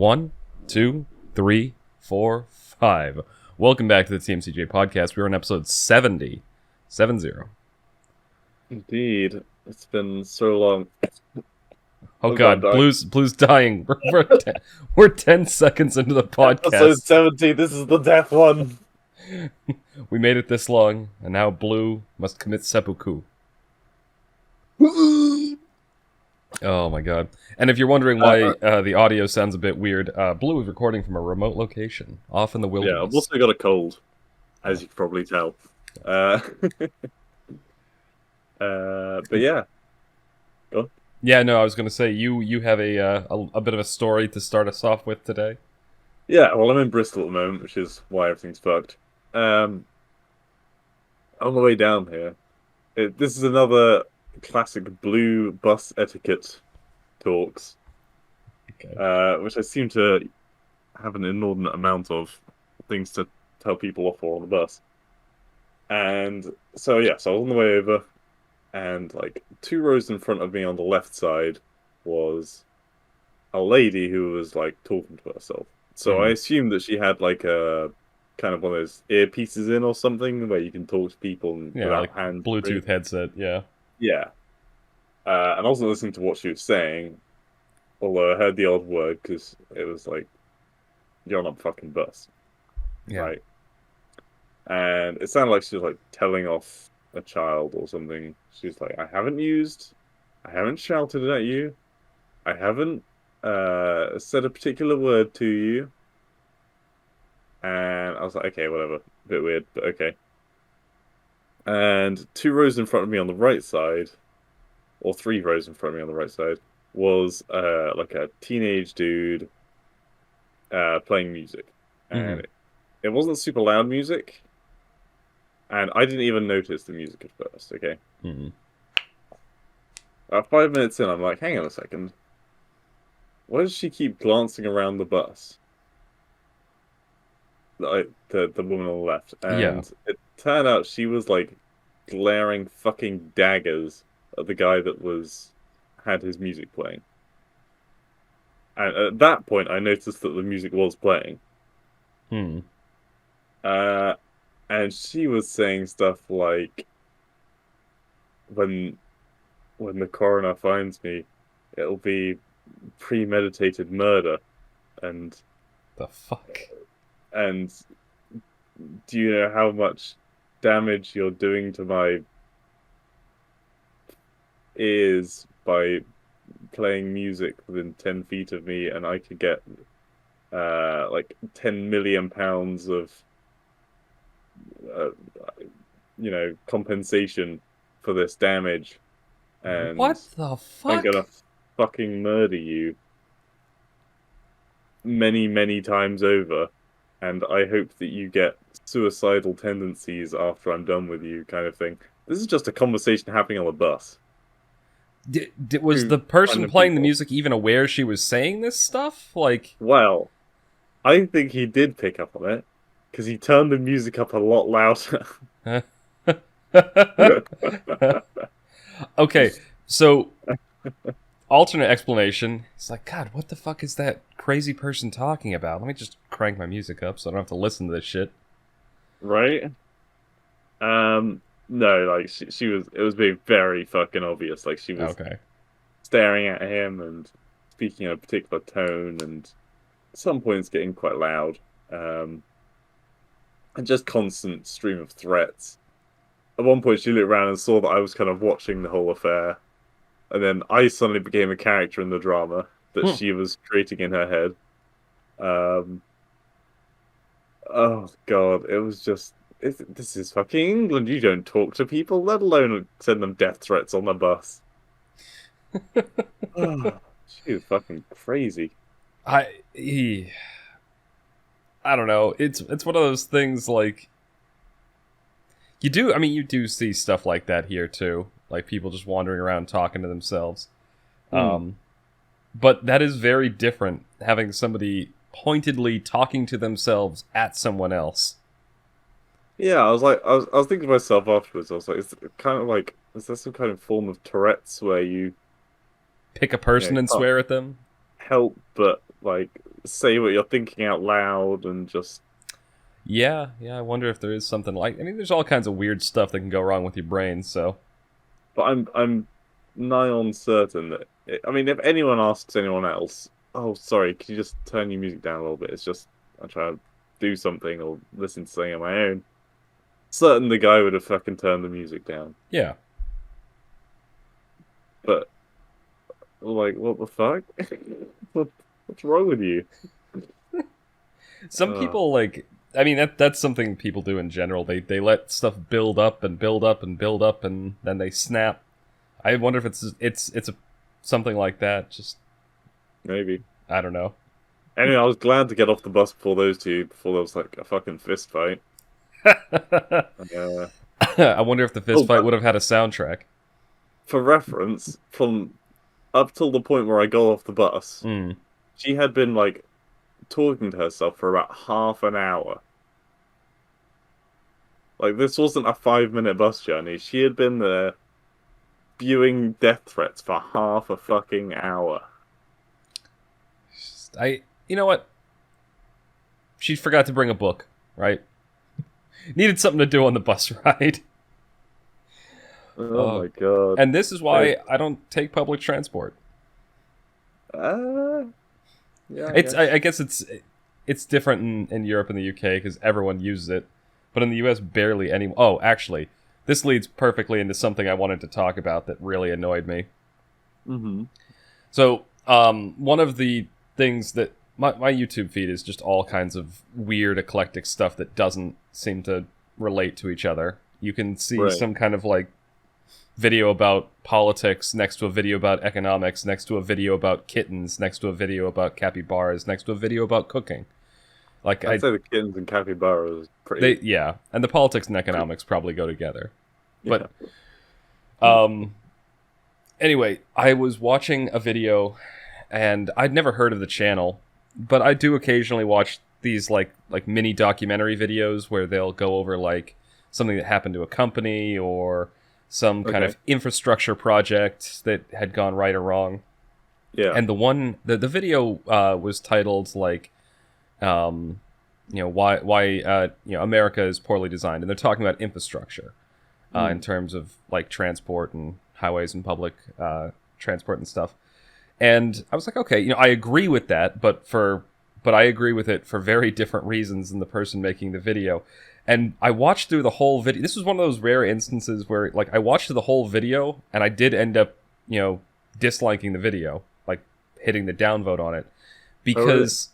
1, 2, 3, 4, 5. Welcome back to the TMCJ podcast. We're on episode 70. 70. Indeed. It's been so long. Oh god, Blue's dying. We're 10 seconds into the podcast. Episode 70, this is the death one. We made it this long, and now Blue must commit seppuku. Oh my god. And if you're wondering why the audio sounds a bit weird, Blue is recording from a remote location, off in the wilderness. Yeah, I've also got a cold, as you can probably tell. But yeah. Go on. Yeah, no, I was going to say, you have a bit of a story to start us off with today. Yeah, well, I'm in Bristol at the moment, which is why everything's fucked. On the way down here, this is another classic Blue bus etiquette talks, Okay. which I seem to have an inordinate amount of things to tell people off for on the bus. And so, yeah, so I was on the way over, and like 2 rows in front of me on the left side was a lady who was like talking to herself. So I assumed that she had like a kind of one of those earpieces in or something where you can talk to people without like hands. Bluetooth headset, yeah. Yeah. And I wasn't listening to what she was saying, although I heard the odd word because it was like, "You're on a fucking bus," Yeah. right? And it sounded like she was like telling off a child or something. She was like, I haven't shouted at you, I haven't said a particular word to you. And I was like, okay, whatever. A bit weird, but okay. And 2 rows in front of me on the right side, or 3 rows in front of me on the right side, was like a teenage dude playing music. And it wasn't super loud music. And I didn't even notice the music at first, okay? About 5 minutes in, I'm like, hang on a second. Why does she keep glancing around the bus? Like, the woman on the left. And It turned out she was, like, glaring fucking daggers at the guy that had his music playing. And at that point, I noticed that the music was playing. And she was saying stuff like, when the coroner finds me, it'll be premeditated murder. And the fuck? And do you know how much damage you're doing to my ears by playing music within 10 feet of me, and I could get like 10 million pounds of compensation for this damage, and what the fuck? I'm gonna fucking murder you many, many times over, and I hope that you get suicidal tendencies after I'm done with you, kind of thing. This is just a conversation happening on the bus. Was the person playing the music even aware she was saying this stuff? Like, well, I think he did pick up on it, because he turned the music up a lot louder. Okay, so alternate explanation. It's like, God, what the fuck is that crazy person talking about? Let me just crank my music up so I don't have to listen to this shit. Right? No, like it was being very fucking obvious. Like she was staring at him and speaking in a particular tone, and at some points getting quite loud. And just constant stream of threats. At one point, she looked around and saw that I was kind of watching the whole affair, and then I suddenly became a character in the drama that she was creating in her head. Oh god, it was just... This is fucking England. You don't talk to people, let alone send them death threats on the bus. Oh, she was fucking crazy. I don't know. It's one of those things, like, you do see stuff like that here too, like people just wandering around talking to themselves. But that is very different, having somebody pointedly talking to themselves at someone else. Yeah, I was thinking to myself afterwards. I was like, is there some kind of form of Tourette's where you pick a person and swear at them? Help, but like say what you're thinking out loud and just. Yeah, I wonder if there is something like. I mean, there's all kinds of weird stuff that can go wrong with your brain. So, But I'm nigh on certain that. I mean, if anyone asks anyone else, oh, sorry, can you just turn your music down a little bit? It's just I try to do something or listen to something on my own. Certain the guy would have fucking turned the music down. yeah. But like, what the fuck? What's wrong with you? Some people like. I mean, that's something people do in general. They let stuff build up and build up and build up, and then they snap. I wonder if it's something like that. Just maybe. I don't know. Anyway, I was glad to get off the bus before those two, before there was like a fucking fist fight. I wonder if the fist fight would have had a soundtrack. For reference, from up till the point where I got off the bus, she had been like talking to herself for about half an hour. Like, this wasn't a 5-minute bus journey. She had been there spewing death threats for half a fucking hour. You know what? She forgot to bring a book, right? Needed something to do on the bus ride. Oh my god. And this is why I don't take public transport. Yeah, I guess it's different in Europe and the UK because everyone uses it. But in the US, barely anyone. Oh, actually, this leads perfectly into something I wanted to talk about that really annoyed me. Mm-hmm. So, one of the things that my YouTube feed is just all kinds of weird, eclectic stuff that doesn't seem to relate to each other. You can see some kind of like video about politics next to a video about economics, next to a video about kittens, next to a video about capybaras, next to a video about cooking. Like I'd say the kittens and capybaras pretty. And the politics and economics probably go together. Yeah. But anyway, I was watching a video, and I'd never heard of the channel, but I do occasionally watch these like mini documentary videos where they'll go over like something that happened to a company or some kind of infrastructure project that had gone right or wrong. Yeah. And the video was titled like why America is poorly designed, and they're talking about infrastructure in terms of like transport and highways and public transport and stuff. And I was like, okay, I agree with that, but I agree with it for very different reasons than the person making the video. And I watched through the whole video. This was one of those rare instances where like I watched through the whole video and I did end up, disliking the video, like hitting the downvote on it, because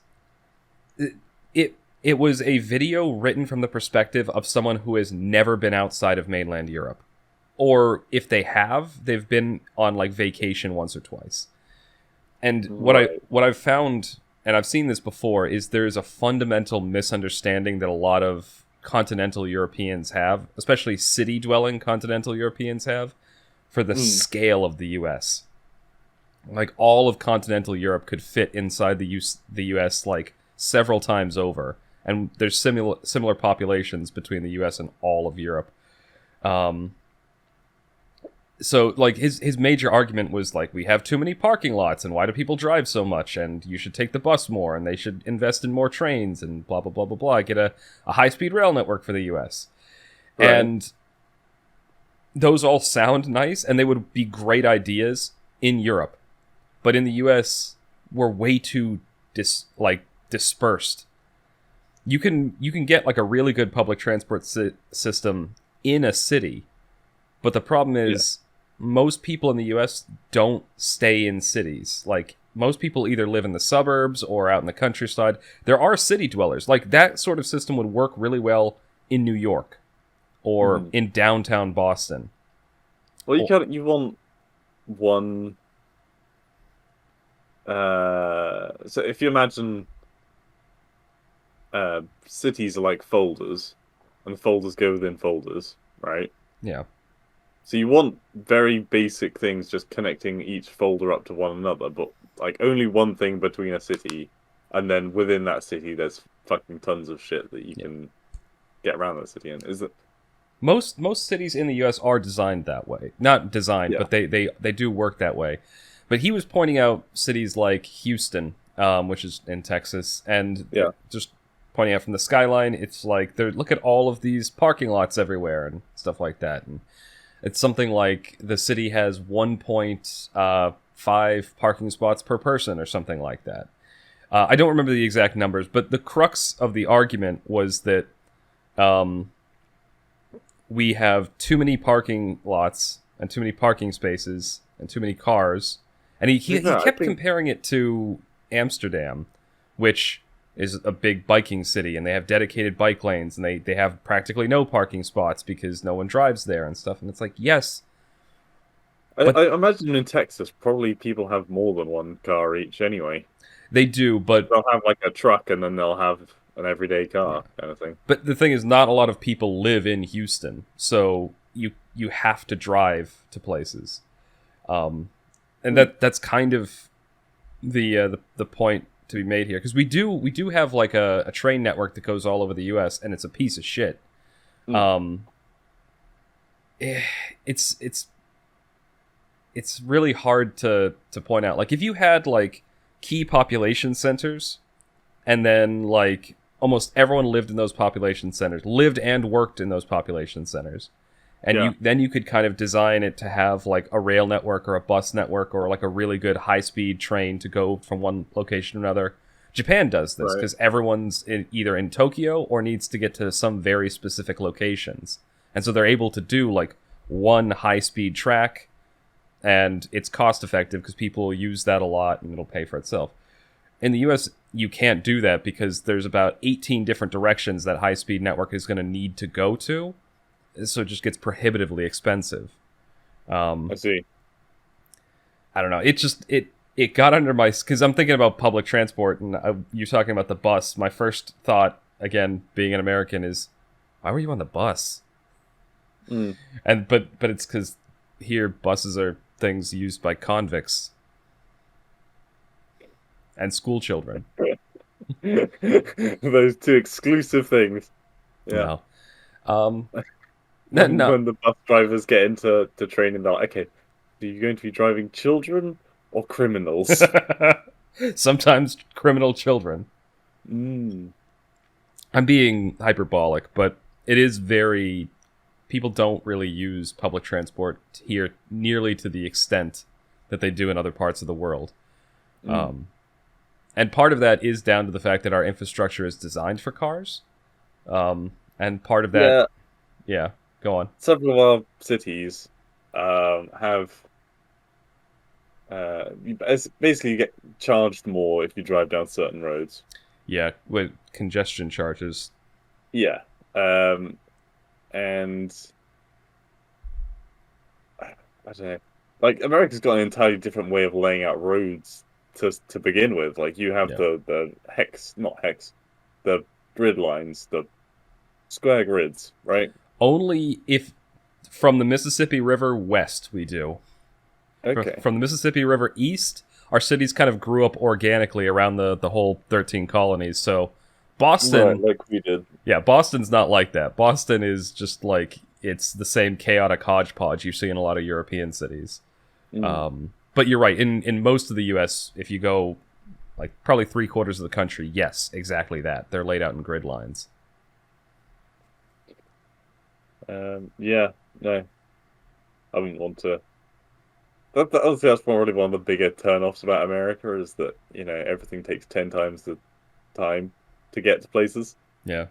it was a video written from the perspective of someone who has never been outside of mainland Europe. Or if they have, they've been on like vacation once or twice. And what I've found, and I've seen this before, is there's a fundamental misunderstanding that a lot of continental Europeans have, especially city-dwelling continental Europeans have, for the scale of the US. Like, all of continental Europe could fit inside the US, like, several times over. And there's similar populations between the US and all of Europe. So, like, his major argument was, like, we have too many parking lots, and why do people drive so much, and you should take the bus more, and they should invest in more trains, and blah, blah, blah, blah, blah, get a high-speed rail network for the US. Right. And those all sound nice, and they would be great ideas in Europe. But in the US, we're way too dispersed. You can get, like, a really good public transport system in a city, but the problem is... Yeah. Most people in the US don't stay in cities. Like, most people either live in the suburbs or out in the countryside. There are city dwellers. Like, that sort of system would work really well in New York or in downtown Boston. Well, you want one... so if you imagine cities are like folders, and folders go within folders, right? Yeah. So you want very basic things just connecting each folder up to one another, but like only one thing between a city, and then within that city there's fucking tons of shit that you can get around that city in. Is it? Most cities in the US are designed that way. Not designed, but they do work that way. But he was pointing out cities like Houston which is in Texas, and Yeah. just pointing out from the skyline, it's like they're look at all of these parking lots everywhere and stuff like that, and it's something like the city has 1.5 parking spots per person or something like that. I don't remember the exact numbers, but the crux of the argument was that we have too many parking lots and too many parking spaces and too many cars. And he kept comparing it to Amsterdam, which is a big biking city, and they have dedicated bike lanes, and they have practically no parking spots because no one drives there and stuff. And it's like, yes. But I imagine in Texas, probably people have more than one car each anyway. They do, but they'll have like a truck, and then they'll have an everyday car kind of thing. But the thing is, not a lot of people live in Houston, so you have to drive to places, and that's kind of the point to be made here, because we do have like a train network that goes all over the U.S. and it's a piece of shit. It's really hard to point out. Like if you had like key population centers, and then like almost everyone lived in those population centers, lived and worked in those population centers. And then you could kind of design it to have like a rail network or a bus network or like a really good high-speed train to go from one location to another. Japan does this because everyone's either in Tokyo or needs to get to some very specific locations. And so they're able to do like one high-speed track, and it's cost-effective because people use that a lot and it'll pay for itself. In the US, you can't do that because there's about 18 different directions that high-speed network is going to need to go to. So it just gets prohibitively expensive. I see. I don't know. It got under my... Because I'm thinking about public transport, and you're talking about the bus. My first thought, again, being an American, is, why were you on the bus? And but it's because here, buses are things used by convicts and school children. Those two exclusive things. Yeah. No. When the bus drivers get into training, they're like, okay, are you going to be driving children or criminals? Sometimes criminal children. I'm being hyperbolic, but it is very... People don't really use public transport here nearly to the extent that they do in other parts of the world. And part of that is down to the fact that our infrastructure is designed for cars. And part of that... Yeah, go on. Several of our cities have... basically, you get charged more if you drive down certain roads. Yeah, with congestion charges. Yeah. And... I don't know. Like, America's got an entirely different way of laying out roads to begin with. Like, you have the the grid lines, the square grids, right? Only if from the Mississippi River west we do. Okay. From the Mississippi River east, our cities kind of grew up organically around the whole 13 colonies. So Boston... Right, like we did. Yeah, Boston's not like that. Boston is just like... It's the same chaotic hodgepodge you see in a lot of European cities. But you're right. In most of the U.S., if you go like probably 3/4 of the country, yes, exactly that. They're laid out in grid lines. Yeah, no. I wouldn't want to... Honestly, that's probably one of the bigger turn-offs about America, is that, everything takes 10 times the time to get to places. Yeah.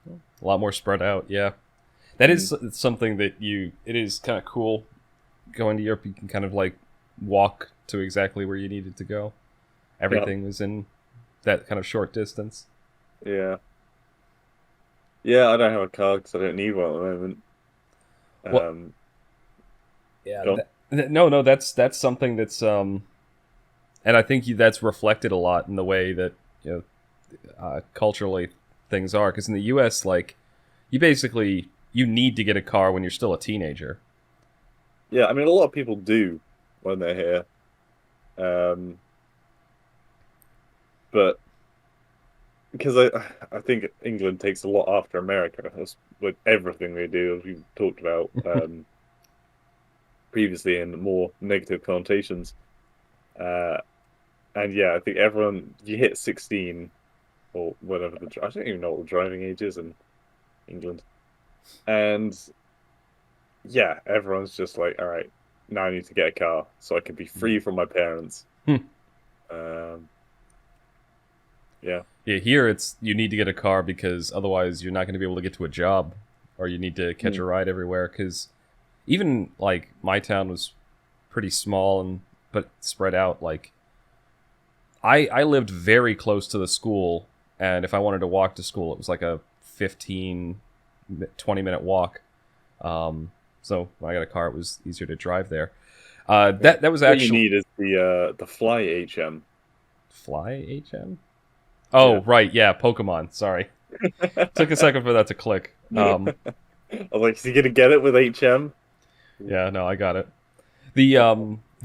A lot more spread out, yeah. That is something that it is kind of cool. Going to Europe, you can kind of like walk to exactly where you needed to go. Everything was in that kind of short distance. Yeah. Yeah, I don't have a car because I don't need one at the moment. No, that's something that's and I think that's reflected a lot in the way that culturally things are. Because in the U.S., like you need to get a car when you're still a teenager. Yeah, I mean, a lot of people do when they're here. But because I think England takes a lot after America with everything they do, as we talked about previously in more negative connotations. And yeah, I think everyone you hit 16 or whatever I don't even know what the driving age is in England. And yeah, everyone's just like, all right, now I need to get a car so I can be free from my parents. Hmm. Um, yeah. Yeah, here it's you need to get a car because otherwise you're not going to be able to get to a job, or you need to catch a ride everywhere. Because even like my town was pretty small and but spread out. Like I lived very close to the school, and if I wanted to walk to school, it was like a 15, 20-minute walk. So when I got a car, it was easier to drive there. That was What you actually need is the Fly HM. Fly HM. Oh Yeah. right, yeah, Pokemon. Sorry, took a second for that to click. I was like, is he gonna get it with HM? Yeah, no, I got it. The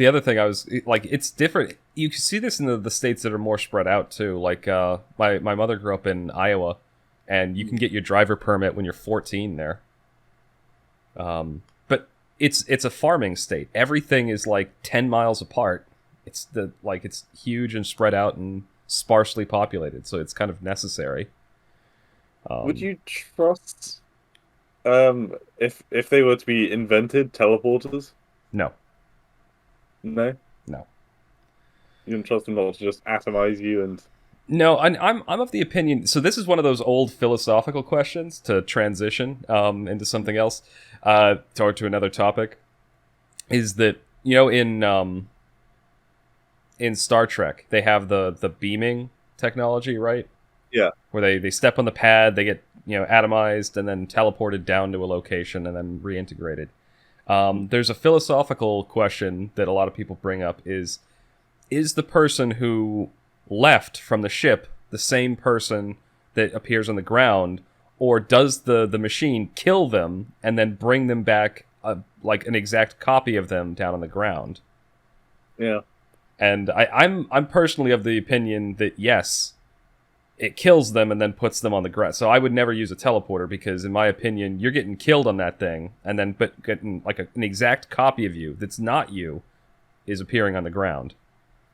other thing I was like, it's different. You can see this in the states that are more spread out too. Like my mother grew up in Iowa, and you can get your driver permit when you're 14 there. But it's a farming state. Everything is like 10 miles apart. It's huge and spread out and sparsely populated, so it's kind of necessary. Would you trust if they were to be invented, teleporters? No, No? no. You don't trust them not to just atomize you and No, I'm of the opinion. So this is one of those old philosophical questions to transition into something else, or to another topic. Is that in Star Trek they have the beaming technology, right? yeah. Where they step on the pad, they get atomized and then teleported down to a location and then reintegrated. There's a philosophical question that a lot of people bring up: is the person who left from the ship the same person that appears on the ground, or does the machine kill them and then bring them back like an exact copy of them down on the ground? Yeah. And I'm personally of the opinion that yes, it kills them and then puts them on the ground. So I would never use a teleporter because, in my opinion, you're getting killed on that thing, and then but getting like an exact copy of you that's not you is appearing on the ground.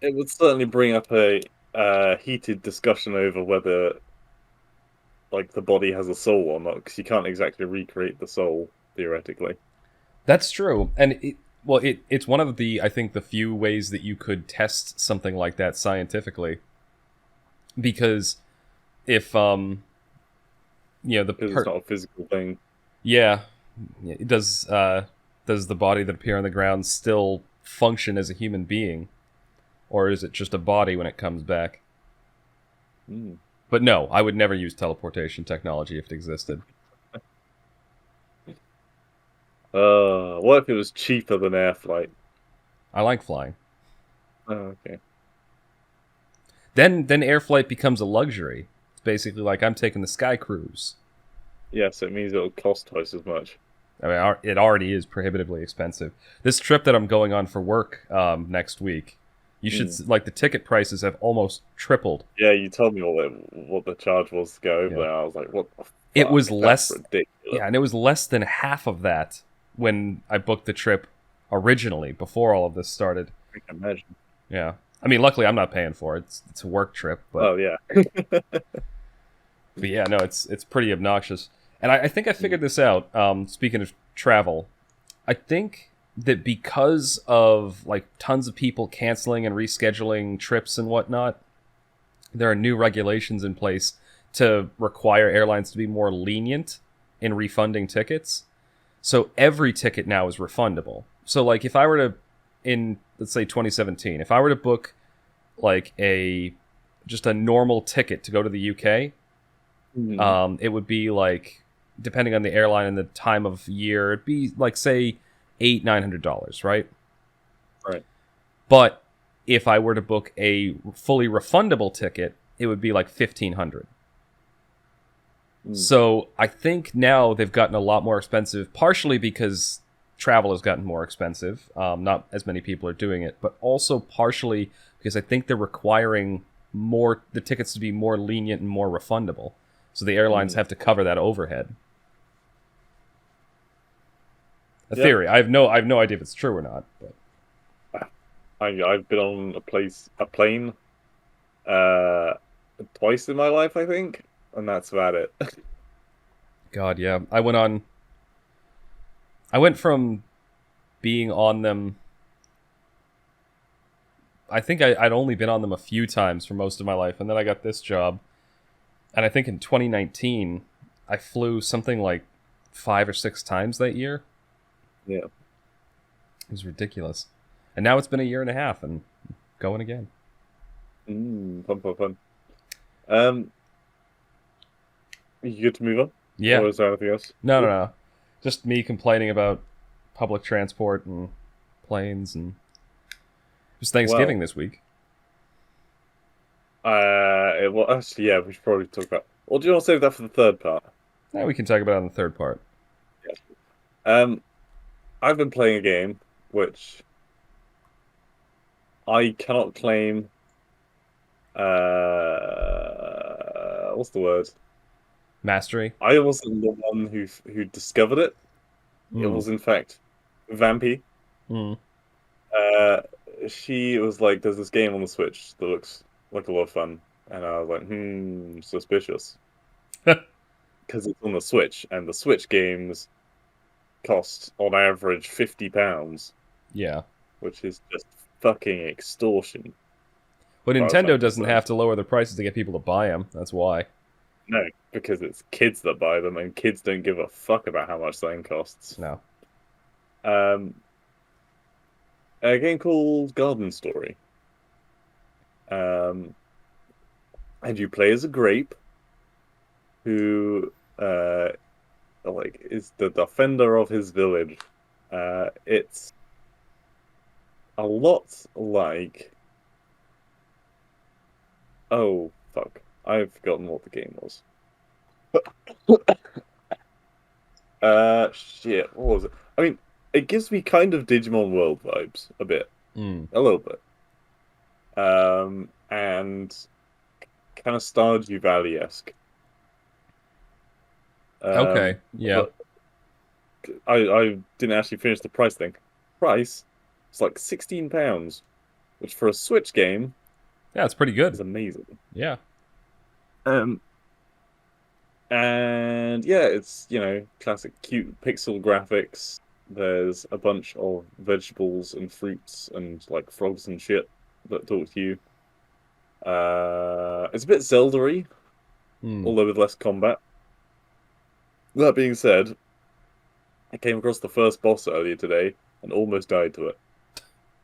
It would certainly bring up a heated discussion over whether like the body has a soul or not, because you can't exactly recreate the soul theoretically. That's true, and it's one of the I think the few ways that you could test something like that scientifically, because if Because it's not a physical thing. yeah, it does the body that appear on the ground still function as a human being, or is it just a body when it comes back? But no, I would never use teleportation technology if it existed. What if it was cheaper than air flight? I like flying. Oh, okay. Then air flight becomes a luxury. It's basically like I'm taking the sky cruise. Yeah, so it means it'll cost twice as much. I mean, it already is prohibitively expensive. This trip that I'm going on for work next week, you should like the ticket prices have almost tripled. Yeah, you told me what the charge was to go over there. I was like, what the fuck? It was That's ridiculous. Yeah, and it was less than half of that when I booked the trip originally, before all of this started. I can imagine. Yeah. I mean, luckily I'm not paying for it. It's a work trip, but Oh yeah. but yeah, no, it's pretty obnoxious. And I think I figured this out. Speaking of travel, I think that because of like tons of people canceling and rescheduling trips and whatnot, there are new regulations in place to require airlines to be more lenient in refunding tickets. So every ticket now is refundable. So like if I were to, in let's say 2017, if I were to book like just a normal ticket to go to the UK, it would be like, depending on the airline and the time of year, it'd be like say $900, right? Right. But if I were to book a fully refundable ticket, it would be like $1,500. So I think now they've gotten a lot more expensive, partially because travel has gotten more expensive. Not as many people are doing it, but also partially because I think they're requiring the tickets to be more lenient and more refundable. So the airlines have to cover that overhead. A theory. I have no idea if it's true or not. But I've been on a plane uh, twice in my life, I think, and that's about it. God, yeah. I went from being on them. I think I'd only been on them a few times for most of my life, and then I got this job. And I think in 2019, I flew something like 5 or 6 times that year. Yeah. It was ridiculous. And now it's been a year and a half, and going again. Fun. Um, you good to move on? Yeah. Or is there anything else? No. Just me complaining about public transport and planes, and it was Thanksgiving this week. Well, actually, yeah, we should probably talk about. Or do you want to save that for the third part? Yeah, we can talk about it on the third part. Yeah. I've been playing a game which I cannot claim. What's the word? Mastery. I wasn't the one who discovered it. It was in fact Vampy. Mm. She was like, "There's this game on the Switch that looks like a lot of fun," and I was like, suspicious, because it's on the Switch, and the Switch games cost on average £50. Yeah. Which is just fucking extortion. But Nintendo doesn't have to lower the prices to get people to buy them. That's why. No, because it's kids that buy them, and kids don't give a fuck about how much something costs. No. A game called Garden Story. And you play as a grape who is the defender of his village. It's a lot like... Oh, fuck. I've forgotten what the game was. Shit, what was it? I mean, it gives me kind of Digimon World vibes, a bit. A little bit. And kind of Stardew Valley-esque. Okay, yeah. I didn't actually finish the price thing. Price? It's like £16, which for a Switch game... Yeah, it's pretty good. It's amazing. Yeah. And yeah, it's, classic cute pixel graphics. There's a bunch of vegetables and fruits and like frogs and shit that talk to you. It's a bit Zelda-y, although with less combat. That being said, I came across the first boss earlier today and almost died to it.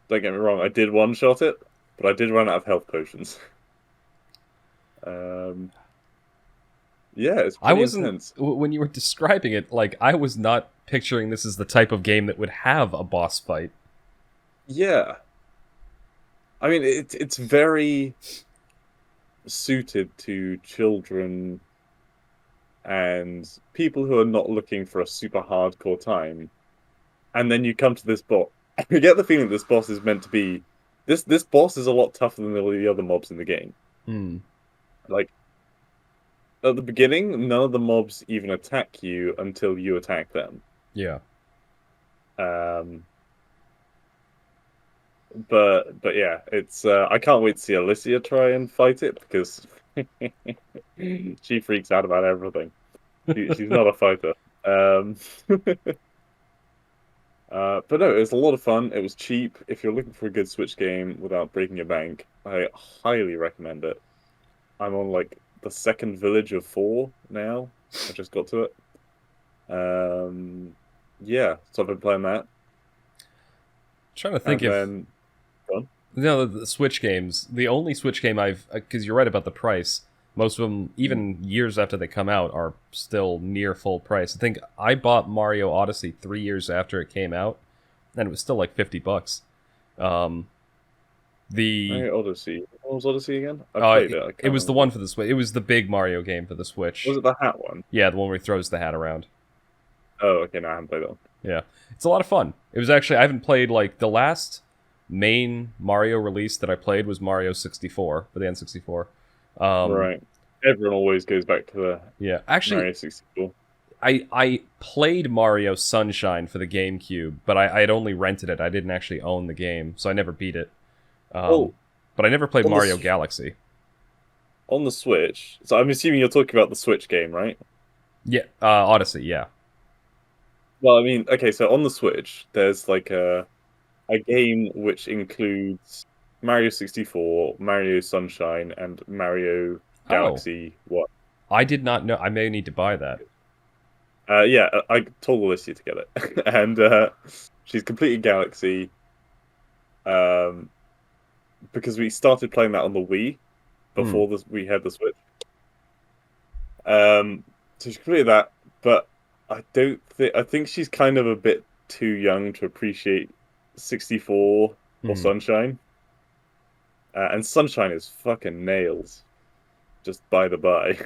Don't get me wrong, I did one-shot it, but I did run out of health potions. Yeah, it's pretty intense. When you were describing it, like, I was not picturing this as the type of game that would have a boss fight. Yeah. I mean, it's very suited to children and people who are not looking for a super hardcore time. And then you come to this boss. You get the feeling this boss is meant to be... This boss is a lot tougher than all the other mobs in the game. Like, at the beginning, none of the mobs even attack you until you attack them. Yeah. But yeah, it's I can't wait to see Alicia try and fight it, because she freaks out about everything. She's not a fighter. But no, it was a lot of fun. It was cheap. If you're looking for a good Switch game without breaking your bank, I highly recommend it. I'm on like the second village of 4 now. I just got to it. Yeah, so I've been playing that. Trying to think the Switch games. The only Switch game because you're right about the price. Most of them, even years after they come out, are still near full price. I think I bought Mario Odyssey 3 years after it came out, and it was still like $50. Odyssey. What was Odyssey again? I played it. It was the one for the Switch. It was the big Mario game for the Switch. Was it the hat one? Yeah, the one where he throws the hat around. Oh, okay, no, I haven't played that one. Yeah. It's a lot of fun. It was actually, I haven't played, like, the last main Mario release that I played was Mario 64, for the N64. Right. Everyone always goes back to the Mario 64. I played Mario Sunshine for the GameCube, but I had only rented it. I didn't actually own the game, so I never beat it. But I never played Mario Galaxy. on the Switch. So I'm assuming you're talking about the Switch game, right? Yeah, Odyssey. Yeah. Well, I mean, okay, so on the Switch, there's like a game which includes Mario 64, Mario Sunshine, and Mario Oh, Galaxy. What? I did not know. I may need to buy that. Yeah, I told Alicia to get it, and she's completed Galaxy. Um, because we started playing that on the Wii Hmm. before we had the Switch. So she completed that, but I think she's kind of a bit too young to appreciate 64 or Hmm. Sunshine. And Sunshine is fucking nails. Just by the by.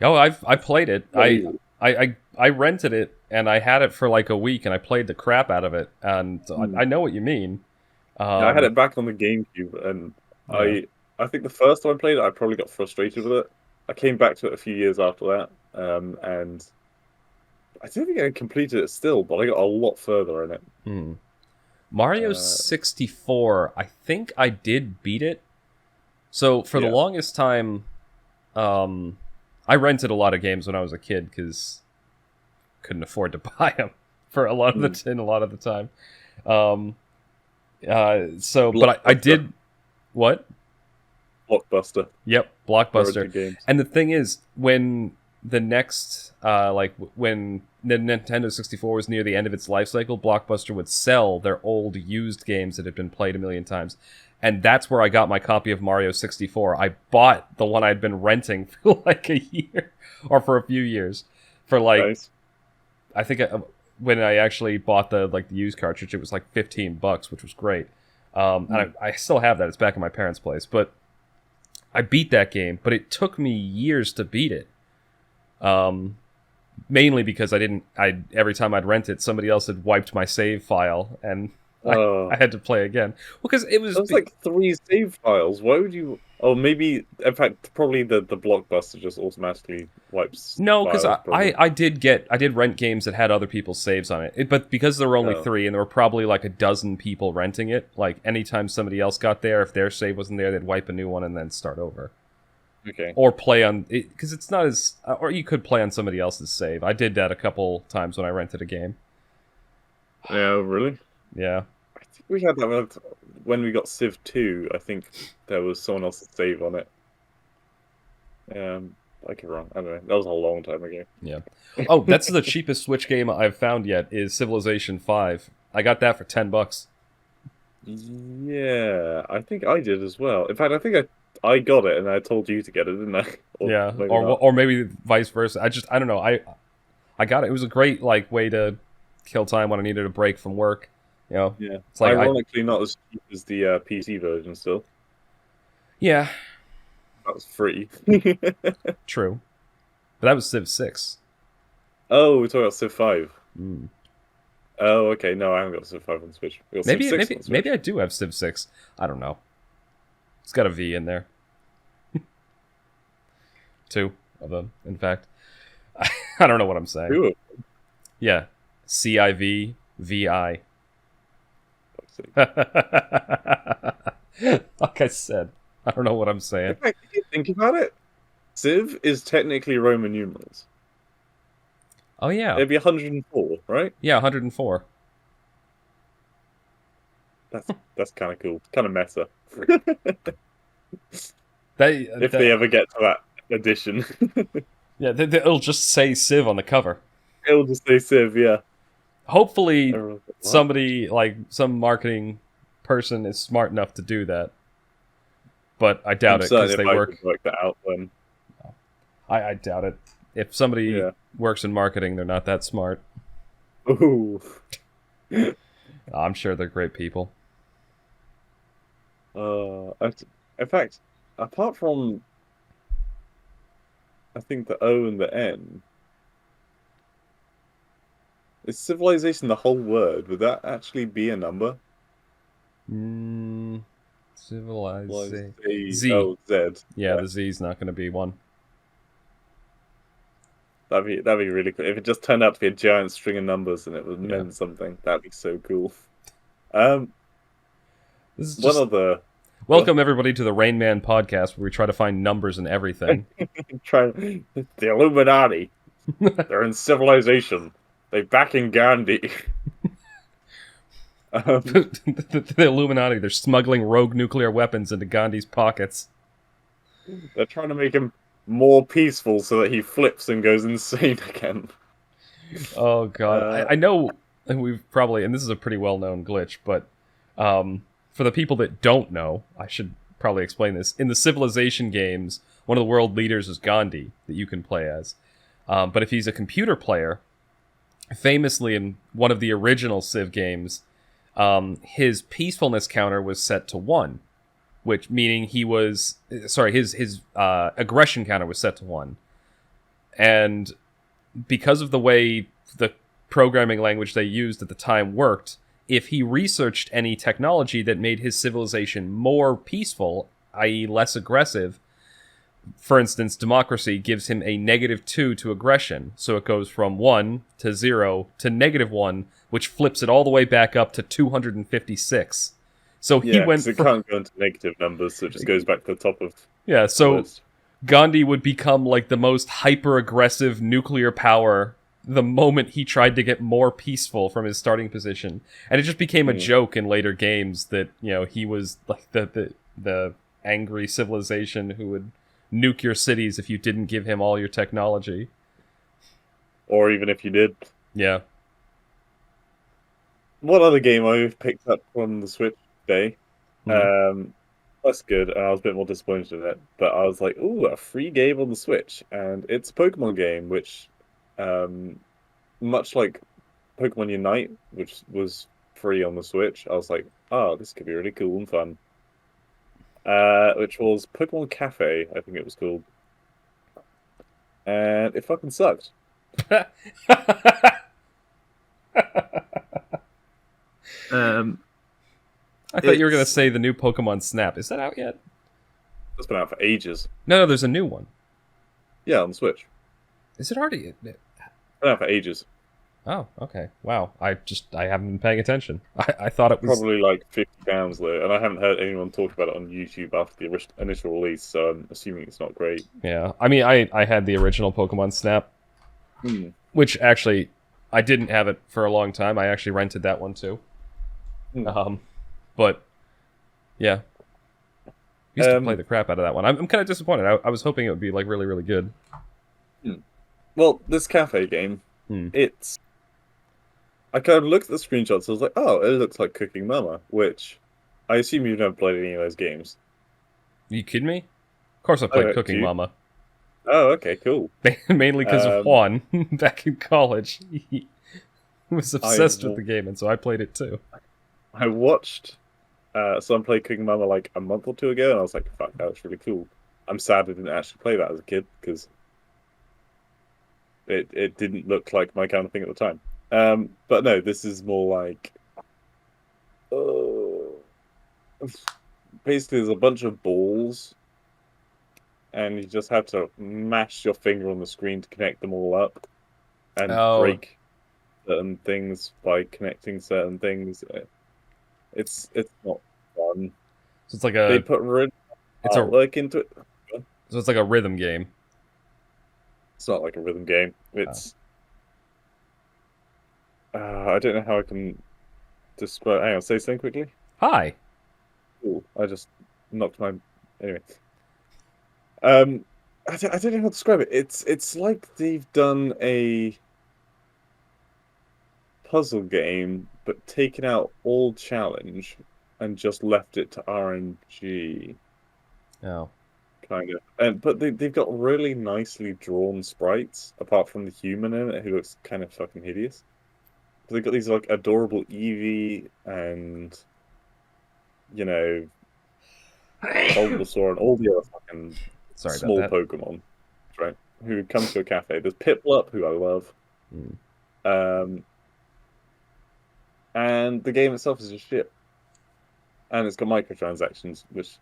Oh, I played it. Crazy. I rented it and I had it for like a week and I played the crap out of it. And Hmm. I know what you mean. Yeah, I had Um, it back on the GameCube, and yeah. I think the first time I played it, I probably got frustrated with it. I came back to it a few years after that, and I don't think I completed it still, but I got a lot further in it. Hmm. Mario Uh, 64. I think I did beat it. So for the yeah. longest time, um, I rented a lot of games when I was a kid because couldn't afford to buy them for a lot of Mm. in a lot of the time. Um, but I Blockbuster. did what? Blockbuster Yep, for Blockbuster. rented games. And the thing is, when the next, when the Nintendo 64 was near the end of its life cycle, Blockbuster would sell their old used games that had been played a million times. And that's where I got my copy of Mario 64. I bought the one I'd been renting for like a year, or for a few years, for like, Nice. I think when I actually bought the used cartridge, it was like $15, which was great. And Mm. I still have that. It's back in my parents' place, but I beat that game, but it took me years to beat it. Um, Mainly because I every time I'd rent it, somebody else had wiped my save file, and I Oh, had to play again. Well, because it was there's like three save files. Why would you? Oh, maybe in fact, probably the Blockbuster just automatically wipes no, because files. Probably. I did rent games that had other people's saves on it. But because there were only Oh, three, and there were probably like a dozen people renting it, like anytime somebody else got there, if their save wasn't there, they'd wipe a new one and then start over. okay. Or play on it because it's not as or you could play on somebody else's save. I did that a couple times when I rented a game. Yeah, really. Yeah. I think we had that when we got Civ 2. I think there was someone else's save on it. I could wrong. I don't know. That was a long time ago. Yeah. Oh, that's the cheapest Switch game I've found yet is Civilization 5. I got that for $10. Yeah, I think I did as well. In fact, I think I got it and I told you to get it, didn't I? Or Yeah, maybe not. or maybe vice versa. I don't know. I got it. It was a great like way to kill time when I needed a break from work. You know, Yeah. it's like I Ironically, not as cheap as the PC version still. yeah, That was free. true. But that was Civ 6. Oh, we're talking about Civ 5. Mm. Oh, okay. No, I haven't got Civ 5 on Switch. We got Civ 6 on Maybe Switch. I do have Civ 6. I don't know. It's got a V in there. Two of them, in fact. I don't know what I'm saying. Two Yeah. CIV. Like I said, I don't know what I'm saying. In fact, if you think about it, Civ is technically Roman numerals. Oh yeah, It'd be 104, right? yeah, 104. That's kind of cool. Kind of meta. If they That ever get to that edition, yeah, it'll just say Civ on the cover. it'll just say Civ. Yeah. Hopefully, Everyone's like, what? somebody like some marketing person is smart enough to do that. But I doubt I'm it because certain they if I work. could work that out, then I doubt it. If somebody yeah. works in marketing, they're not that smart. Ooh. I'm sure they're great people. In fact, apart from I think the O and the N, is civilization the whole word? Would that actually be a number? Mm, civilization. Z. Oh, Z. Yeah, Yeah, the Z's not going to be one. that'd be really cool. If it just turned out to be a giant string of numbers and it was Yeah. meant something, that'd be so cool. Um, This is one just other. Welcome, everybody, to the Rain Man podcast, where we try to find numbers in everything. The Illuminati. They're in civilization. They back in Gandhi. The Illuminati, they're smuggling rogue nuclear weapons into Gandhi's pockets. They're trying to make him more peaceful so that he flips and goes insane again. Oh, God. I know we've probably, and this is a pretty well-known glitch, but for the people that don't know, I should probably explain this. In the Civilization games, one of the world leaders is Gandhi, that you can play as. But if he's a computer player, famously in one of the original Civ games, his peacefulness counter was set to 1, which meaning his aggression counter was set to 1. And because of the way the programming language they used at the time worked, if he researched any technology that made his civilization more peaceful, i.e. less aggressive, for instance, democracy gives him a -2 to aggression, so it goes from 1 to 0 to -1, which flips it all the way back up to 256. So he went. It can't go into negative numbers, so it just goes back to the top of. Yeah, so Gandhi would become like the most hyper-aggressive nuclear power the moment he tried to get more peaceful from his starting position, and it just became a joke in later games that he was like the angry civilization who would nuke your cities if you didn't give him all your technology, or even if you did. Yeah. One other game I've picked up on the Switch today. That's good. I was a bit more disappointed in it, but I was like, "Ooh, a free game on the Switch!" And it's a Pokemon game, which, much like Pokemon Unite, which was free on the Switch, I was like, "Oh, this could be really cool and fun." Which was Pokemon Cafe, I think it was called, and it fucking sucked. I thought you were going to say the new Pokemon Snap. Is that out yet? It's been out for ages. No, there's a new one. Yeah, on the Switch. Is it already? It's been out for ages. Oh, okay. Wow. I haven't been paying attention. I thought it was... Probably like £50 though, and I haven't heard anyone talk about it on YouTube after the initial release, so I'm assuming it's not great. Yeah. I mean, I had the original Pokemon Snap, which actually, I didn't have it for a long time. I actually rented that one too. But, yeah. I used to play the crap out of that one. I'm kind of disappointed. I was hoping it would be like really, really good. Well, this cafe game, it's... I kind of looked at the screenshots, I was like, oh, it looks like Cooking Mama, which I assume you've never played any of those games. Are you kidding me? Of course I played Cooking Mama. Oh, okay, cool. Mainly because of Juan, back in college. He was obsessed with the game, and so I played it too. I watched someone play Cooking Mama like a month or two ago, and I was like, fuck, that was really cool. I'm sad I didn't actually play that as a kid, because it didn't look like my kind of thing at the time. But no, this is more like... basically, there's a bunch of balls, and you just have to mash your finger on the screen to connect them all up, and break certain things by connecting certain things. It's not fun. So it's like a... They put artwork into it. So it's like a rhythm game. It's not like a rhythm game. It's... I don't know how I can describe... Hang on, say something quickly. Hi. Cool. I just knocked my... Anyway. I don't know how to describe it. It's like they've done a puzzle game, but taken out all challenge and just left it to RNG. Oh. Kind of. But they've got really nicely drawn sprites, apart from the human in it, who looks kind of fucking hideous. They've got these like adorable Eevee and, Bulbasaur and all the other fucking small Pokemon, right? Who come to a cafe. There's Piplup, who I love. And the game itself is just shit. And it's got microtransactions, which,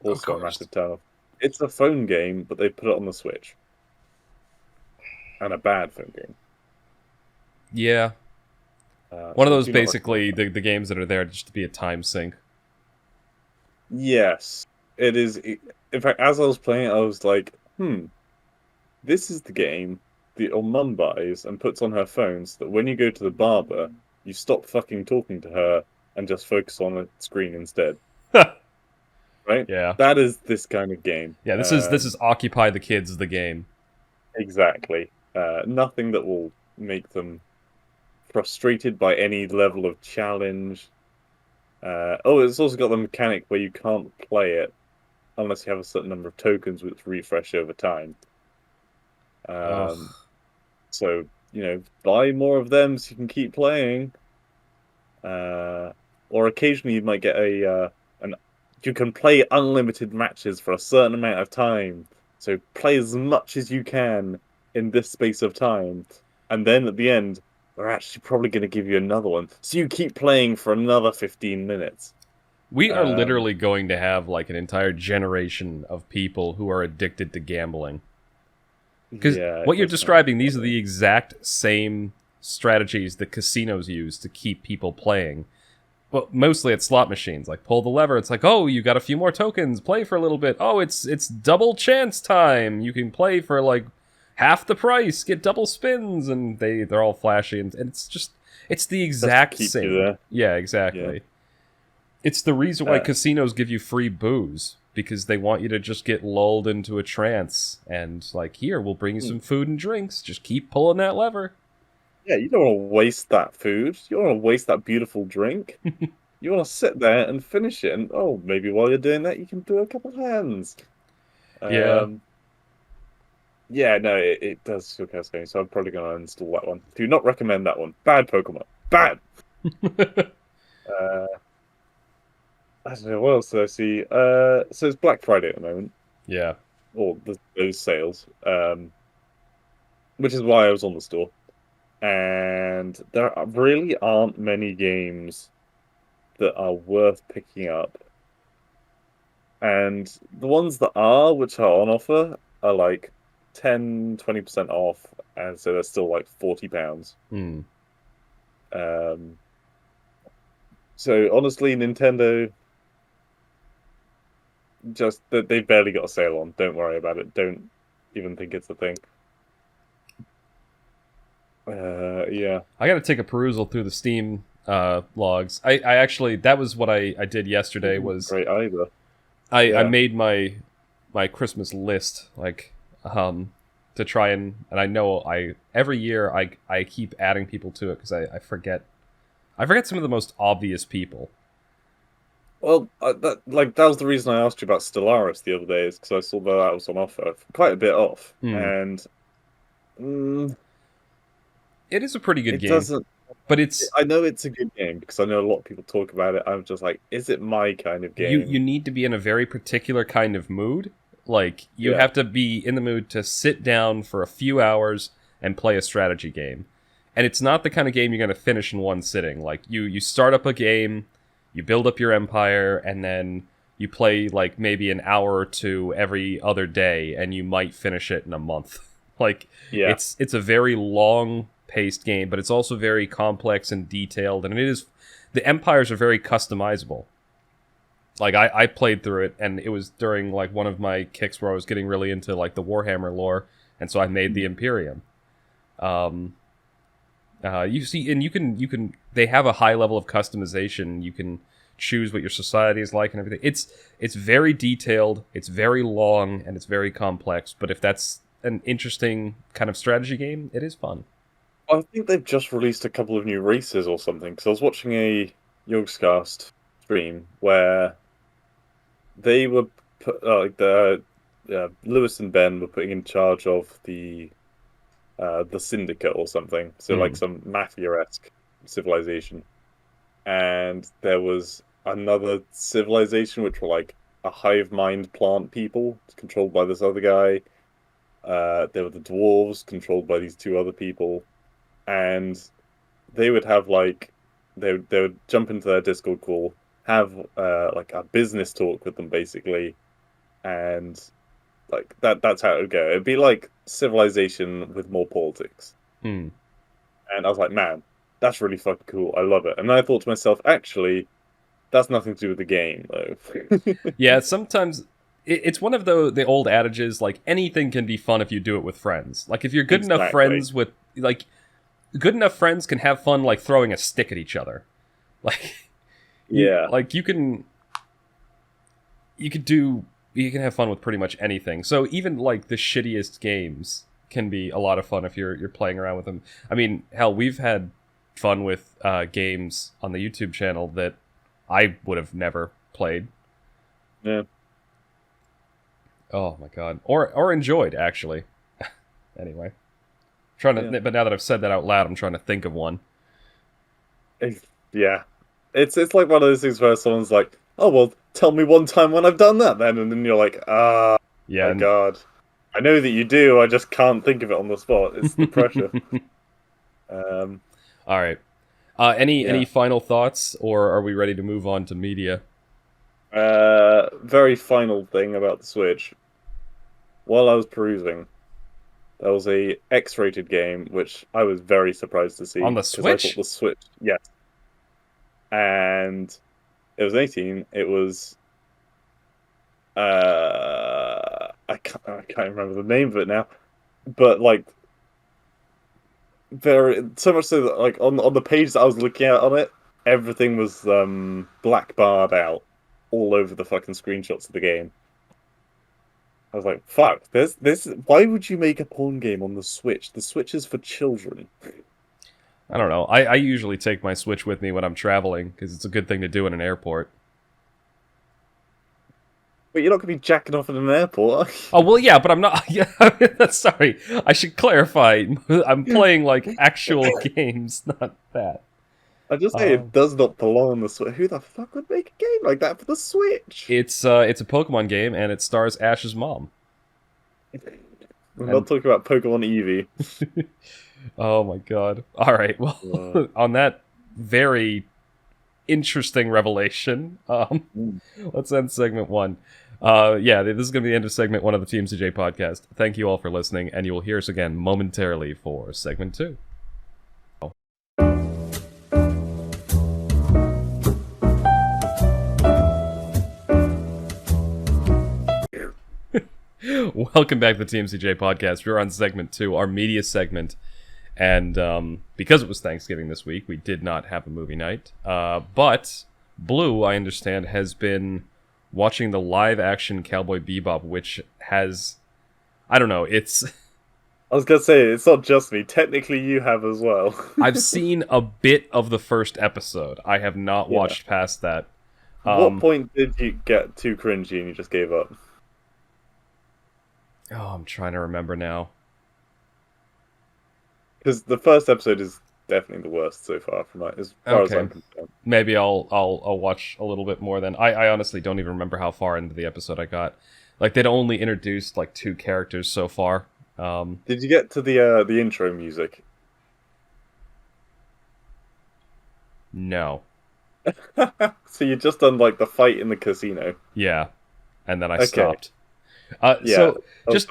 also a massive turn off. It's a phone game, but they put it on the Switch. And a bad phone game. Yeah. One of those basically the games that are there just to be a time sink. Yes, it is. In fact, as I was playing it, I was like, this is the game that your mum buys and puts on her phone so that when you go to the barber, you stop fucking talking to her and just focus on the screen instead. Right? Yeah. That is this kind of game. Yeah, this is Occupy the Kids, the game. Exactly. Nothing that will make them frustrated by any level of challenge. It's also got the mechanic where you can't play it unless you have a certain number of tokens which refresh over time. Ugh. So, buy more of them so you can keep playing. Or occasionally you might get you can play unlimited matches for a certain amount of time. So play as much as you can in this space of time. And then at the end, they're actually probably going to give you another one. So you keep playing for another 15 minutes. We are literally going to have like an entire generation of people who are addicted to gambling. Because what you're describing, these are the exact same strategies that casinos use to keep people playing. Well, mostly at slot machines. Like, pull the lever, it's like, oh, you got a few more tokens, play for a little bit. Oh, it's double chance time. You can play for, like, half the price, get double spins, and they're all flashy, and it's the exact same. Yeah, exactly. Yeah. It's the reason why casinos give you free booze, because they want you to just get lulled into a trance, and, like, here, we'll bring you some food and drinks, just keep pulling that lever. Yeah, you don't want to waste that food. You don't want to waste that beautiful drink. You want to sit there and finish it, and maybe while you're doing that, you can do a couple of hands. Yeah. Yeah, no, it does feel chaos game, so I'm probably going to install that one. Do not recommend that one. Bad Pokemon. Bad! I don't know what else did I see. So it's Black Friday at the moment. Yeah. Or those sales. Which is why I was on the store. And there really aren't many games that are worth picking up. And the ones that are, which are on offer, are like 10-20% off, and so they're still like £40. So honestly, Nintendo, just that they've barely got a sale on. Don't worry about it. Don't even think it's a thing. Yeah. I got to take a perusal through the Steam logs. I actually, that was what I did yesterday. Was great either. I made my Christmas list, like, to try and I know every year I keep adding people to it because I forget some of the most obvious people. Well, that was the reason I asked you about Stellaris the other day, is because I saw that was on offer, quite a bit off, and it is a pretty good game. But I know it's a good game because I know a lot of people talk about it. I'm just like, is it my kind of game? You need to be in a very particular kind of mood. Like, you have to be in the mood to sit down for a few hours and play a strategy game. And it's not the kind of game you're going to finish in one sitting. Like, you start up a game, you build up your empire, and then you play, like, maybe an hour or two every other day, and you might finish it in a month. Like, it's a very long-paced game, but it's also very complex and detailed, and the empires are very customizable. Like, I played through it, and it was during, like, one of my kicks where I was getting really into, like, the Warhammer lore, and so I made the Imperium. You see, and you can they have a high level of customization. You can choose what your society is like and everything. It's very detailed, it's very long, and it's very complex, but if that's an interesting kind of strategy game, it is fun. I think they've just released a couple of new races or something, because I was watching a Yogscast stream where they were Lewis and Ben were putting in charge of the syndicate or something, so like some mafia-esque civilization, and there was another civilization which were like a hive mind plant people controlled by this other guy. There were the dwarves controlled by these two other people, and they would have like they would jump into their Discord call, have like a business talk with them basically, and like that's how it would go. It'd be like Civilization with more politics. And I was like, man, that's really fucking cool. I love it. And then I thought to myself, actually, That's nothing to do with the game, though. Yeah, sometimes it's one of the old adages, like, anything can be fun if you do it with friends. Like, if you're good enough friends with, like, good enough friends can have fun, like, throwing a stick at each other. Like, you can have fun with pretty much anything. So even, like, the shittiest games can be a lot of fun if you're playing around with them. I mean, hell, we've had fun with games on the YouTube channel that I would have never played. Yeah. Oh my god. Or enjoyed, actually. Anyway. But now that I've said that out loud, I'm trying to think of one. Yeah. It's like one of those things where someone's like, oh, well, tell me one time when I've done that then. And then you're like, my god. I know that you do, I just can't think of it on the spot. It's the pressure. Alright. Any final thoughts, or are we ready to move on to media? Very final thing about the Switch. While I was perusing, there was a X-rated game, which I was very surprised to see. On the Switch? I thought the Switch, yes. And it was 18. It was... I can't remember the name of it now. But, like... So much so that, like, on the page that I was looking at on it, everything was black barred out all over the fucking screenshots of the game. I was like, fuck, this why would you make a porn game on the Switch? The Switch is for children. I don't know. I usually take my Switch with me when I'm traveling, because it's a good thing to do in an airport. But you're not going to be jacking off in an airport. Oh, well, yeah, but I'm not... Yeah, sorry, I should clarify. I'm playing, like, actual games, not that. I just say it does not belong on the Switch. Who the fuck would make a game like that for the Switch? It's a Pokemon game, and it stars Ash's mom. We're not talking about Pokemon Eevee. Oh my god. Alright, well, on that very interesting revelation, let's end segment 1. This is going to be the end of segment 1 of the TMCJ podcast. Thank you all for listening, and you will hear us again momentarily for segment 2. Welcome back to the TMCJ podcast. We're on segment 2, our media segment. And because it was Thanksgiving this week, we did not have a movie night. But Blue, I understand, has been watching the live-action Cowboy Bebop, which has... I don't know, it's... I was going to say, it's not just me. Technically, you have as well. I've seen a bit of the first episode. I have not watched past that. What point did you get too cringy and you just gave up? Oh, I'm trying to remember now. Because the first episode is definitely the worst so far, as far as I'm concerned. Maybe I'll watch a little bit more then. I honestly don't even remember how far into the episode I got. Like, they'd only introduced, like, 2 characters so far. Did you get to the intro music? No. So you just done, like, the fight in the casino? Yeah. And then I stopped. So, just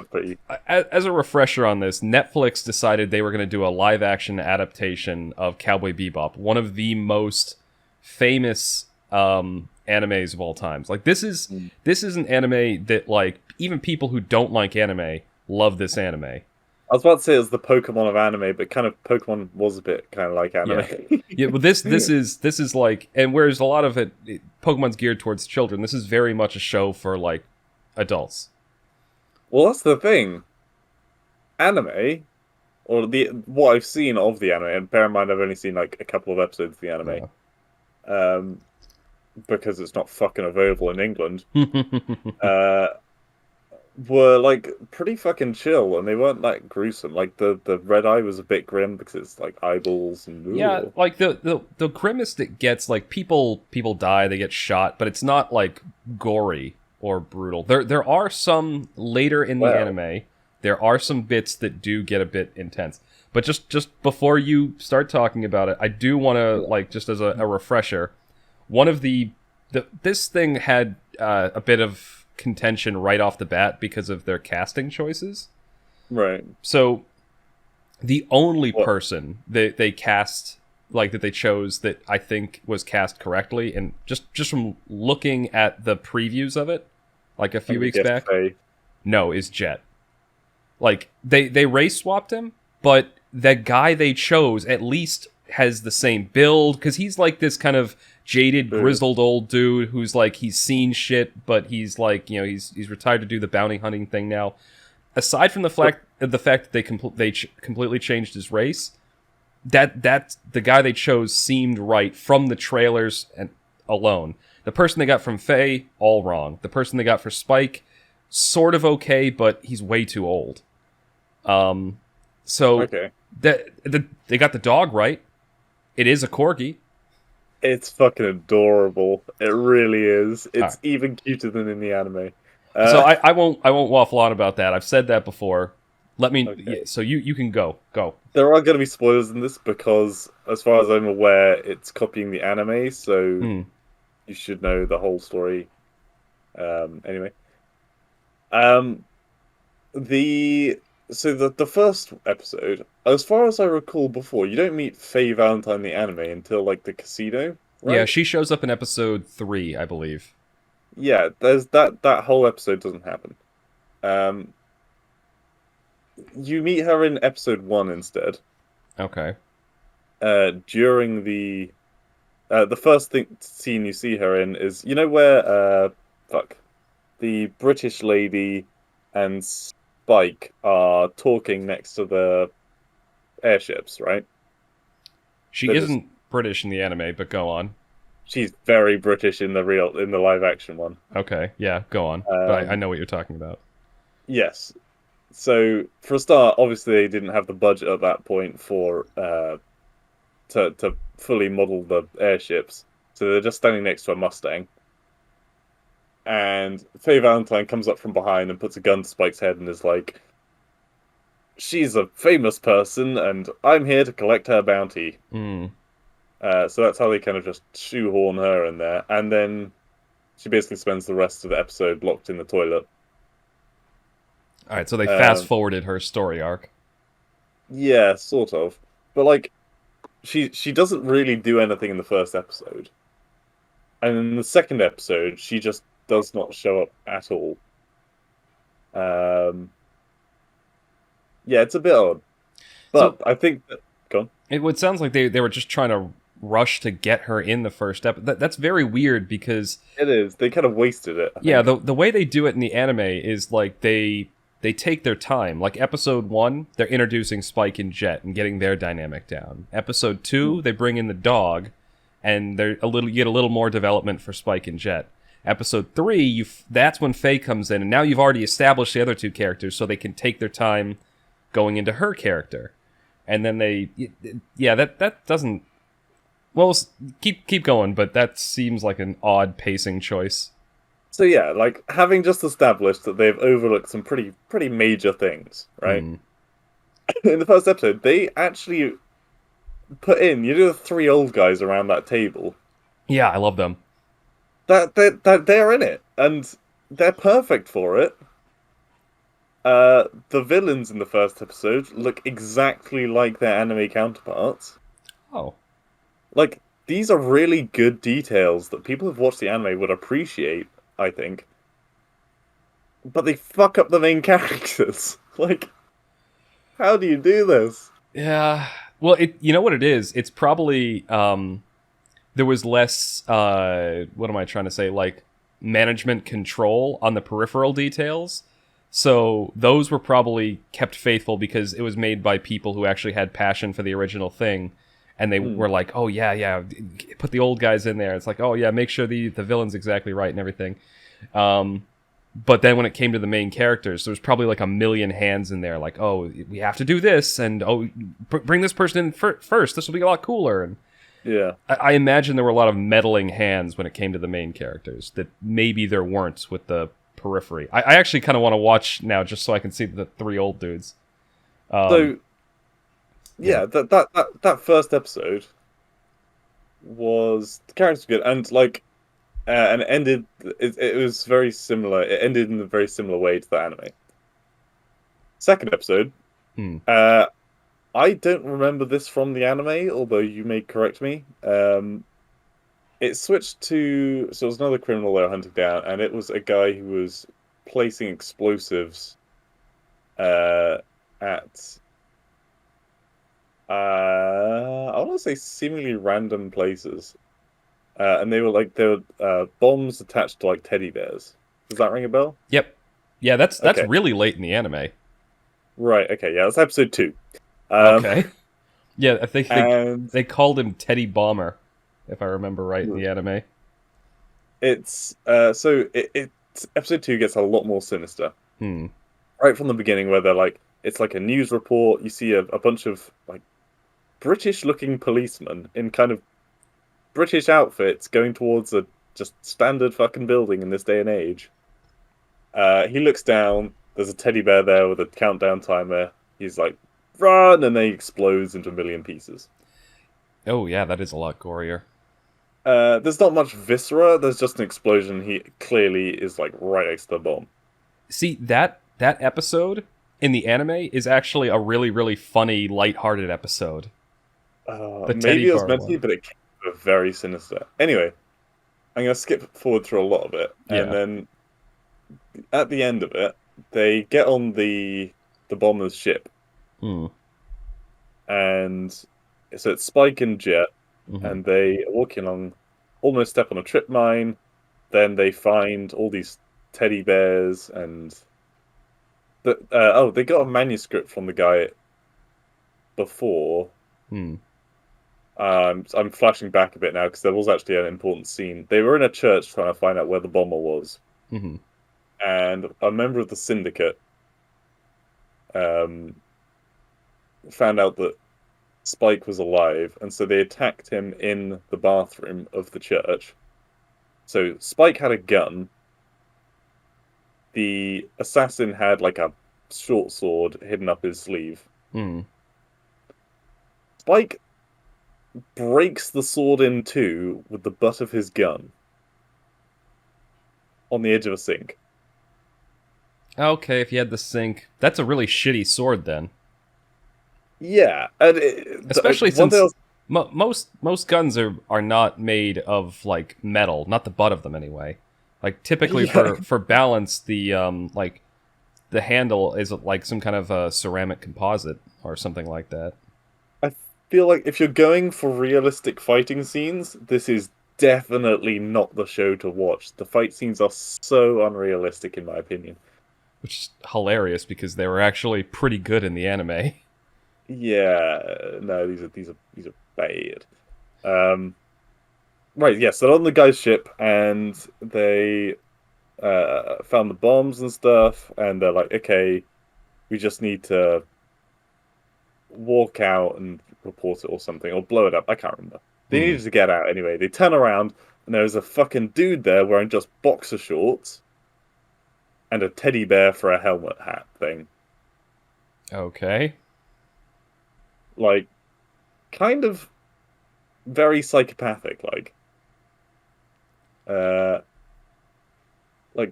as a refresher on this, Netflix decided they were going to do a live-action adaptation of Cowboy Bebop, one of the most famous animes of all times. Like, this is an anime that, like, even people who don't like anime love this anime. I was about to say it was the Pokemon of anime, but kind of Pokemon was a bit kind of like anime. Yeah, but this is like, and whereas a lot of Pokemon's geared towards children, this is very much a show for, like, adults. Well, that's the thing. Anime, or what I've seen of the anime, and bear in mind I've only seen like a couple of episodes of the anime, because it's not fucking available in England, were like pretty fucking chill, and they weren't that gruesome. Like the red eye was a bit grim because it's like eyeballs and like the grimmest it gets, like people die, they get shot, but it's not like gory or brutal. There are some later in the anime. There are some bits that do get a bit intense. But just before you start talking about it, I do want to, like, just as a refresher, one of this thing had a bit of contention right off the bat because of their casting choices. Right. So the only person that they cast like that they chose that I think was cast correctly, and just from looking at the previews of it, like a few weeks back, no, is Jet. Like they race swapped him, but the guy they chose at least has the same build, because he's like this kind of jaded, grizzled old dude who's like, he's seen shit, but he's like, you know, he's retired to do the bounty hunting thing now. Aside from the fact that they completely changed his race, that the guy they chose seemed right from the trailers and alone. The person they got from Faye, all wrong. The person they got for Spike, sort of okay, but he's way too old. So okay. They got the dog right. It is a corgi. It's fucking adorable. It really is. It's even cuter than in the anime. So I won't waffle on about that. I've said that before. Let me. Okay. Yeah, so you can go. There are going to be spoilers in this because, as far as I'm aware, it's copying the anime. So you should know the whole story. Anyway, the first episode, as far as I recall before, you don't meet Faye Valentine in the anime until like the casino, right? Yeah, she shows up in episode 3, I believe. Yeah, there's that whole episode doesn't happen. You meet her in episode 1 instead. Okay. During the first scene you see her in is, you know where the British lady and Spike are talking next to the airships, right? She isn't British in the anime, but go on. She's very British in the live action one. Okay, yeah, go on. But I know what you're talking about. Yes. So for a start, obviously they didn't have the budget at that point for to fully model the airships. So they're just standing next to a Mustang. And Faye Valentine comes up from behind and puts a gun to Spike's head and is like, "She's a famous person, and I'm here to collect her bounty." So that's how they kind of just shoehorn her in there. And then she basically spends the rest of the episode locked in the toilet. Alright, so they fast-forwarded her story arc. Yeah, sort of. But, like, she doesn't really do anything in the first episode. And in the second episode, she just does not show up at all. Yeah, it's a bit odd. But I think that... Go on. It sounds like they were just trying to rush to get her in the first episode. That's very weird because... It is. They kind of wasted it. Yeah, the way they do it in the anime is, like, they take their time. Like, episode 1, they're introducing Spike and Jet and getting their dynamic down. Episode 2, they bring in the dog, and you get a little more development for Spike and Jet. Episode 3, that's when Faye comes in, and now you've already established the other two characters, so they can take their time going into her character. And then that doesn't... Well, keep going, but that seems like an odd pacing choice. So yeah, like, having just established that they've overlooked some pretty major things, right? In the first episode, they actually put in, you know, the 3 old guys around that table. Yeah, I love them. That they're in it, and they're perfect for it. The villains in the first episode look exactly like their anime counterparts. Oh. Like, these are really good details that people who've watched the anime would appreciate, I think. But they fuck up the main characters. Like, how do you do this? Yeah. Well, you know what it is? It's probably, there was less, what am I trying to say? Like, management control on the peripheral details. So those were probably kept faithful because it was made by people who actually had passion for the original thing. And they were like, oh, yeah, put the old guys in there. It's like, oh, yeah, make sure the villain's exactly right and everything. But then when it came to the main characters, there was probably like a million hands in there. Like, oh, we have to do this. And, oh, bring this person in first. This will be a lot cooler. And yeah, I imagine there were a lot of meddling hands when it came to the main characters that maybe there weren't with the periphery. I actually kind of want to watch now just so I can see the 3 old dudes. Yeah, that first episode was, the characters were good, and like, and it ended. It was very similar. It ended in a very similar way to the anime. Second episode, I I don't remember this from the anime, although you may correct me. It switched to so it was another criminal they were hunting down, and it was a guy who was placing explosives at I want to say seemingly random places, and they were bombs attached to like teddy bears. Does that ring a bell? Yep. Yeah, that's Okay, really late in the anime. right. Okay, yeah, that's episode 2. Okay. Yeah, I think And they called him Teddy Bomber, if I remember right in the anime. it's episode 2 gets a lot more sinister. Hmm. Right from the beginning, where they're like, it's like a news report. You see a bunch of like British-looking policemen in kind of British outfits going towards a just standard fucking building in this day and age. He looks down. There's a teddy bear there with a countdown timer. He's like, run! And then he explodes into a million pieces. Oh, yeah, that is a lot gorier. There's not much viscera. There's just an explosion. He clearly is like right next to the bomb. See, that episode in the anime is actually a really, really funny, lighthearted episode. The Teddy Maybe it was Bar meant to be, one. but it came very sinister. Anyway, I'm going to skip forward through a lot of it. And Yeah. then at the end of it, they get on the bomber's ship. Hmm. And so it's Spike and Jet, Mm-hmm. and they are walking along, almost step on a trip mine. Then they find all these teddy bears, and they got a manuscript from the guy before. Hmm. I'm flashing back a bit now because there was actually an important scene. They were in a church trying to find out where the bomber was, Mm-hmm. and a member of the syndicate found out that Spike was alive, and so they attacked him in the bathroom of the church. So Spike had a gun. The assassin had like a short sword hidden up his sleeve. Hmm. Spike breaks the sword in two with the butt of his gun on the edge of a sink. Okay, if you had the sink, that's a really shitty sword then. Yeah, and Especially since most guns are not made of like metal, not the butt of them anyway. Like typically Yeah. for balance, the like the handle is like some kind of a ceramic composite or something like that. I feel like if you're going for realistic fighting scenes, this is definitely not the show to watch. The fight scenes are so unrealistic, in my opinion. Which is hilarious because they were actually pretty good in the anime. Yeah, no, these are bad. Right, yes, they're on the guy's ship, and they found the bombs and stuff, and they're like, okay, we just need to walk out and report it or something, or blow it up. I can't remember. They needed to get out anyway. They turn around, and there's a fucking dude there wearing just boxer shorts and a teddy bear for a helmet hat thing. Okay. Like, kind of very psychopathic, like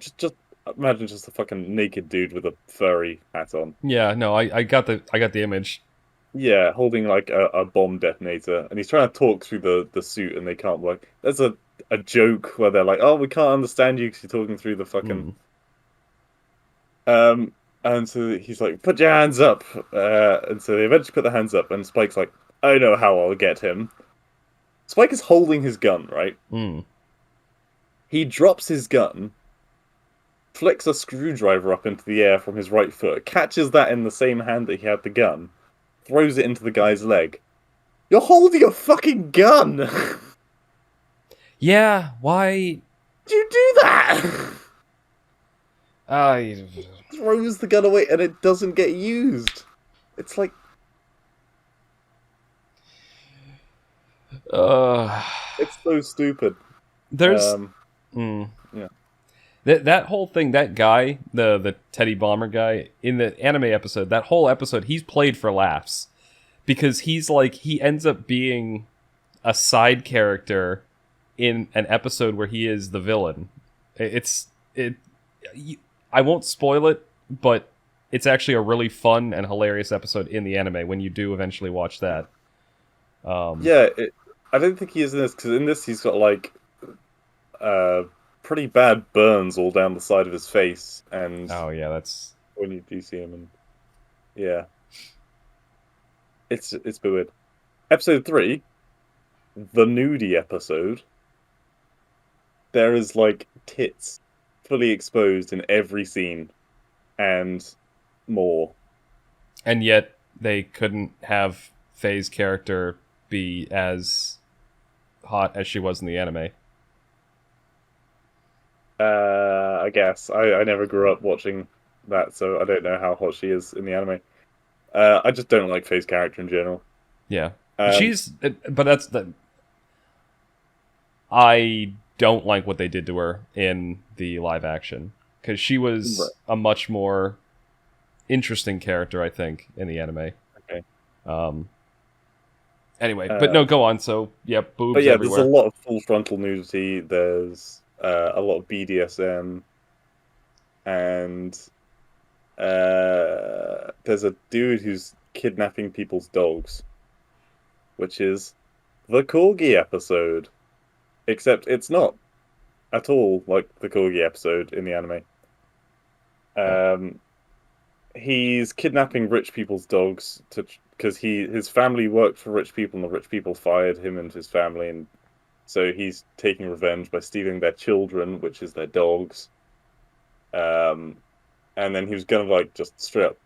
just imagine just a fucking naked dude with a furry hat on. Yeah, no, I got the image. Yeah, holding like a bomb detonator, and he's trying to talk through the suit, and they can't work. There's a joke where they're like, "Oh, we can't understand you because you're talking through the fucking." And so he's like, "Put your hands up," and so they eventually put their hands up, and Spike's like, "I know how I'll get him." Spike is holding his gun, right? He drops his gun, flicks a screwdriver up into the air from his right foot, catches that in the same hand that he had the gun, throws it into the guy's leg. You're holding a fucking gun! Yeah, why? Did you do that? Throws the gun away and it doesn't get used. It's like... It's so stupid. There's... Yeah. That whole thing, that guy, the Teddy Bomber guy, in the anime episode, that whole episode, he's played for laughs. Because he's like, he ends up being a side character in an episode where he is the villain. I won't spoil it, but it's actually a really fun and hilarious episode in the anime when you do eventually watch that. Yeah, I don't think he is in this, because in this he's got like pretty bad burns all down the side of his face, and oh yeah, that's when you do see him, and yeah, it's a bit weird. Episode 3, the nudie episode. There is like tits fully exposed in every scene, and more. and yet they couldn't have Faye's character be as hot as she was in the anime. I guess I never grew up watching that, so I don't know how hot she is in the anime. I just don't like Faye's character in general. Yeah, but that's the. I don't like what they did to her in the live action, because she was a much more interesting character, I think, in the anime. Okay. Anyway, but no, go on. So, yeah, boobs but yeah, everywhere. There's a lot of full frontal nudity. There's a lot of BDSM, and there's a dude who's kidnapping people's dogs, which is the Corgi episode. Except it's not at all like the Corgi episode in the anime. He's kidnapping rich people's dogs because his family worked for rich people, and the rich people fired him and his family, and so he's taking revenge by stealing their children, which is their dogs. And then he was gonna like just straight up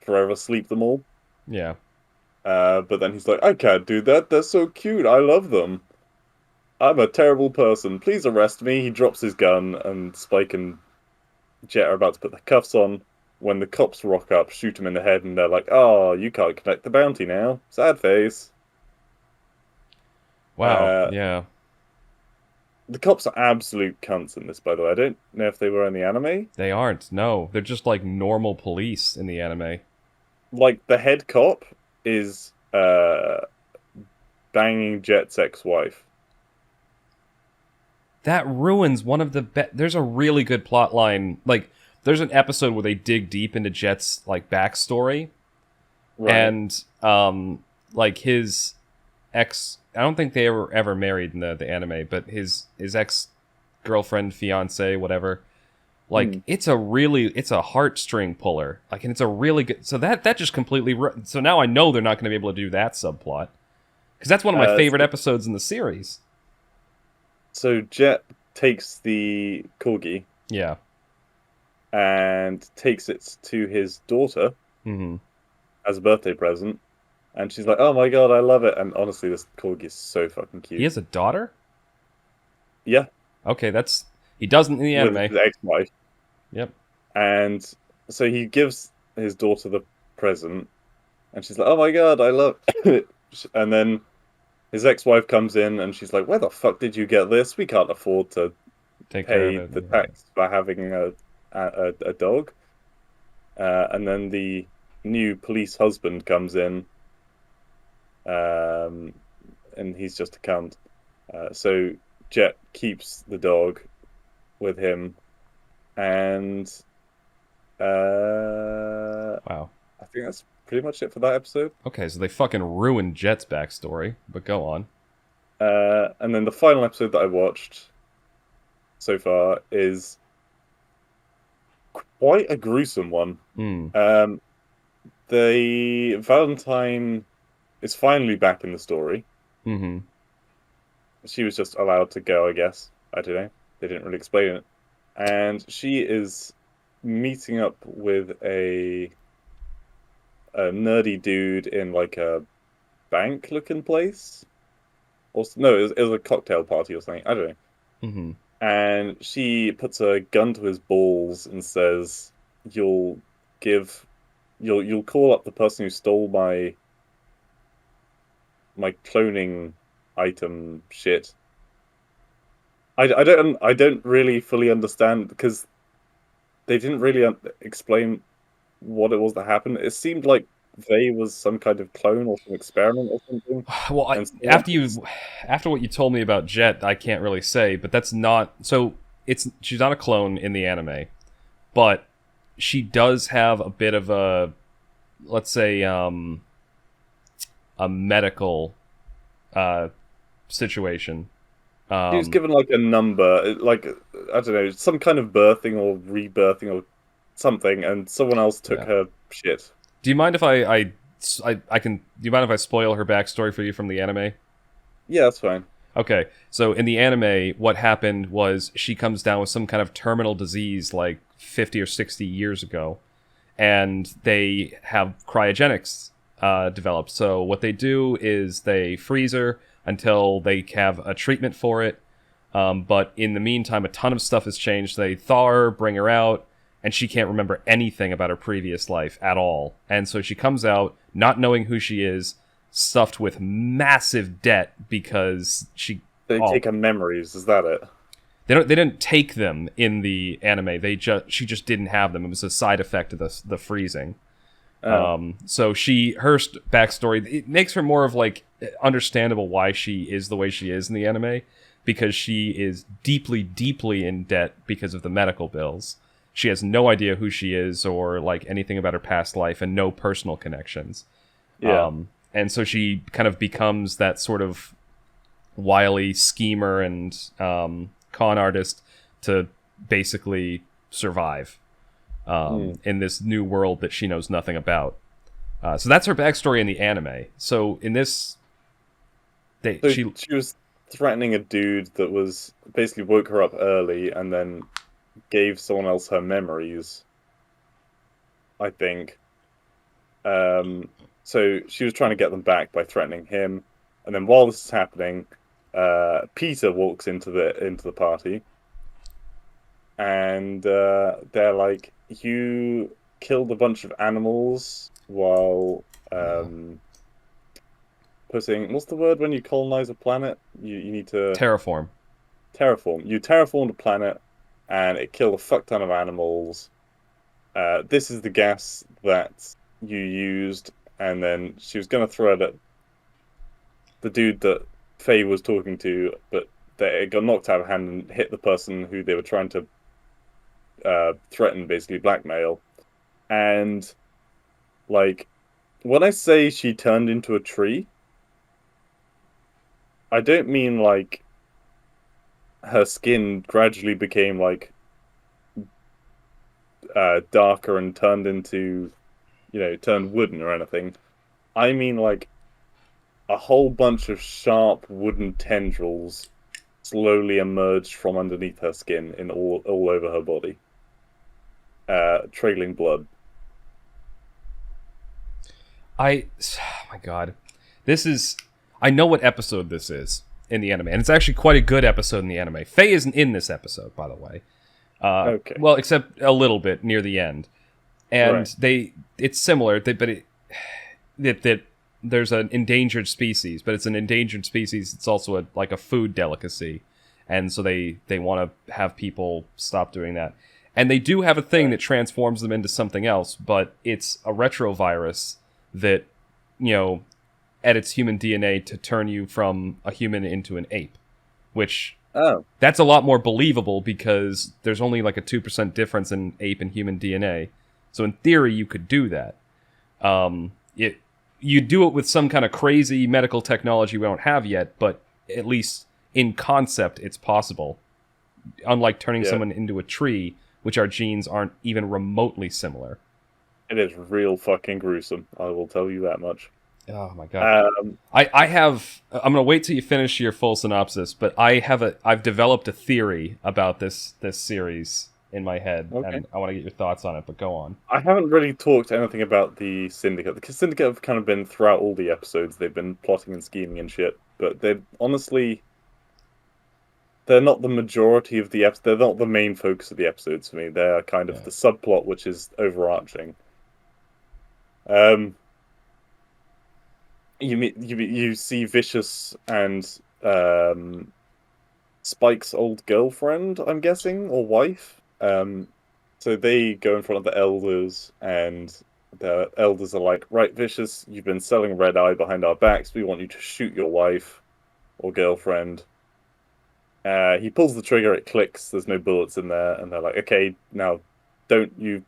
forever sleep them all. Yeah. But then he's like, I can't do that. They're so cute. I love them. I'm a terrible person. Please arrest me. He drops his gun, and Spike and Jet are about to put the cuffs on when the cops rock up, shoot him in the head, and they're like, oh, you can't collect the bounty now. Sad face. Wow, yeah. The cops are absolute cunts in this, by the way. I don't know if they were in the anime. They aren't, no. They're just like normal police in the anime. Like, the head cop is banging Jet's ex-wife. That ruins one of the there's a really good plot line. Like, there's an episode where they dig deep into Jet's like backstory, right. And like his ex. I don't think they were ever married in the anime, but his ex girlfriend, fiance, whatever. Like it's a heartstring puller. Like, and it's a really good. So that just completely. So now I know they're not going to be able to do that subplot, because that's one of my favorite episodes in the series. So Jet takes the Corgi, yeah, and takes it to his daughter as a birthday present, and she's like, "Oh my god, I love it!" And honestly, this Corgi is so fucking cute. He has a daughter? Yeah. Okay, he doesn't in the anime. With his ex-wife. Yep. And so he gives his daughter the present, and she's like, "Oh my god, I love it!" And then his ex-wife comes in, and she's like, "Where the fuck did you get this? We can't afford to pay the tax for having a dog." And then the new police husband comes in, and he's just a cunt. So Jet keeps the dog with him, and wow, I think that's pretty much it for that episode. Okay, so they fucking ruined Jet's backstory, but go on. And then the final episode that I watched so far is quite a gruesome one. The Valentine is finally back in the story. She was just allowed to go, I guess. I don't know. They didn't really explain it. And she is meeting up with a nerdy dude in like a bank-looking place. Or no, it was a cocktail party or something. I don't know. And she puts a gun to his balls and says, "You'll call up the person who stole my cloning item shit." I don't really fully understand, because they didn't really explain what it was that happened. It seemed like Vey was some kind of clone or some experiment or something. Well, after what you told me about Jet, I can't really say, but that's not... So, she's not a clone in the anime, but she does have a bit of a, let's say, a medical situation. She was given like a number, like I don't know, some kind of birthing or rebirthing or something, and someone else took Yeah. her shit. Do you mind if I can? Do you mind if I spoil her backstory for you from the anime? Yeah, that's fine. Okay, so in the anime, what happened was she comes down with some kind of terminal disease like 50 or 60 years ago, and they have cryogenics developed. So what they do is they freeze her until they have a treatment for it. But in the meantime, a ton of stuff has changed. They thaw her, bring her out, and she can't remember anything about her previous life at all. And so she comes out not knowing who she is, stuffed with massive debt because They take her memories. Is that it? They didn't take them in the anime. She just didn't have them. It was a side effect of the freezing. So her backstory, it makes her more of like understandable why she is the way she is in the anime, because she is deeply, deeply in debt because of the medical bills. She has no idea who she is or like anything about her past life and no personal connections. Yeah. And so she kind of becomes that sort of wily schemer and con artist to basically survive in this new world that she knows nothing about. So that's her backstory in the anime. So in this, she was threatening a dude that was basically woke her up early and then gave someone else her memories, I think. So she was trying to get them back by threatening him, and then while this is happening, Peter walks into the party, and they're like, "You killed a bunch of animals while putting what's the word when you colonize a planet? You need to terraform. Terraform. You terraformed a planet, and it killed a fuck ton of animals. This is the gas that you used." And then she was going to throw it at the dude that Faye was talking to, but it got knocked out of hand and hit the person who they were trying to threaten, basically blackmail. And, like, when I say she turned into a tree, I don't mean, like, her skin gradually became, like, darker and turned into, turned wooden or anything. I mean, like, a whole bunch of sharp wooden tendrils slowly emerged from underneath her skin in all over her body, trailing blood. Oh my god, I know what episode this is in the anime, and it's actually quite a good episode in the anime. Faye isn't in this episode, by the way. Okay. Well, except a little bit near the end, and right. it's similar, that there's an endangered species, but it's an endangered species. It's also like a food delicacy, and so they want to have people stop doing that. And they do have a thing that transforms them into something else, but it's a retrovirus that, edits human DNA to turn you from a human into an ape, which that's a lot more believable because there's only like a 2% difference in ape and human DNA. So in theory, you could do that. You do it with some kind of crazy medical technology we don't have yet, but at least in concept, it's possible. Unlike turning someone into a tree, which our genes aren't even remotely similar. It is real fucking gruesome. I will tell you that much. Oh my god! I'm gonna wait till you finish your full synopsis, but I've developed a theory about this series in my head, and I want to get your thoughts on it. But go on. I haven't really talked anything about the Syndicate. The Syndicate have kind of been throughout all the episodes. They've been plotting and scheming and shit, but they're not the majority of the episodes. They're not the main focus of the episodes for me. They're kind of the subplot, which is overarching. You see Vicious and Spike's old girlfriend, I'm guessing, or wife. So they go in front of the elders, and the elders are like, "Right, Vicious, you've been selling red eye behind our backs. We want you to shoot your wife or girlfriend." He pulls the trigger, it clicks, there's no bullets in there, and they're like, "Okay, now don't you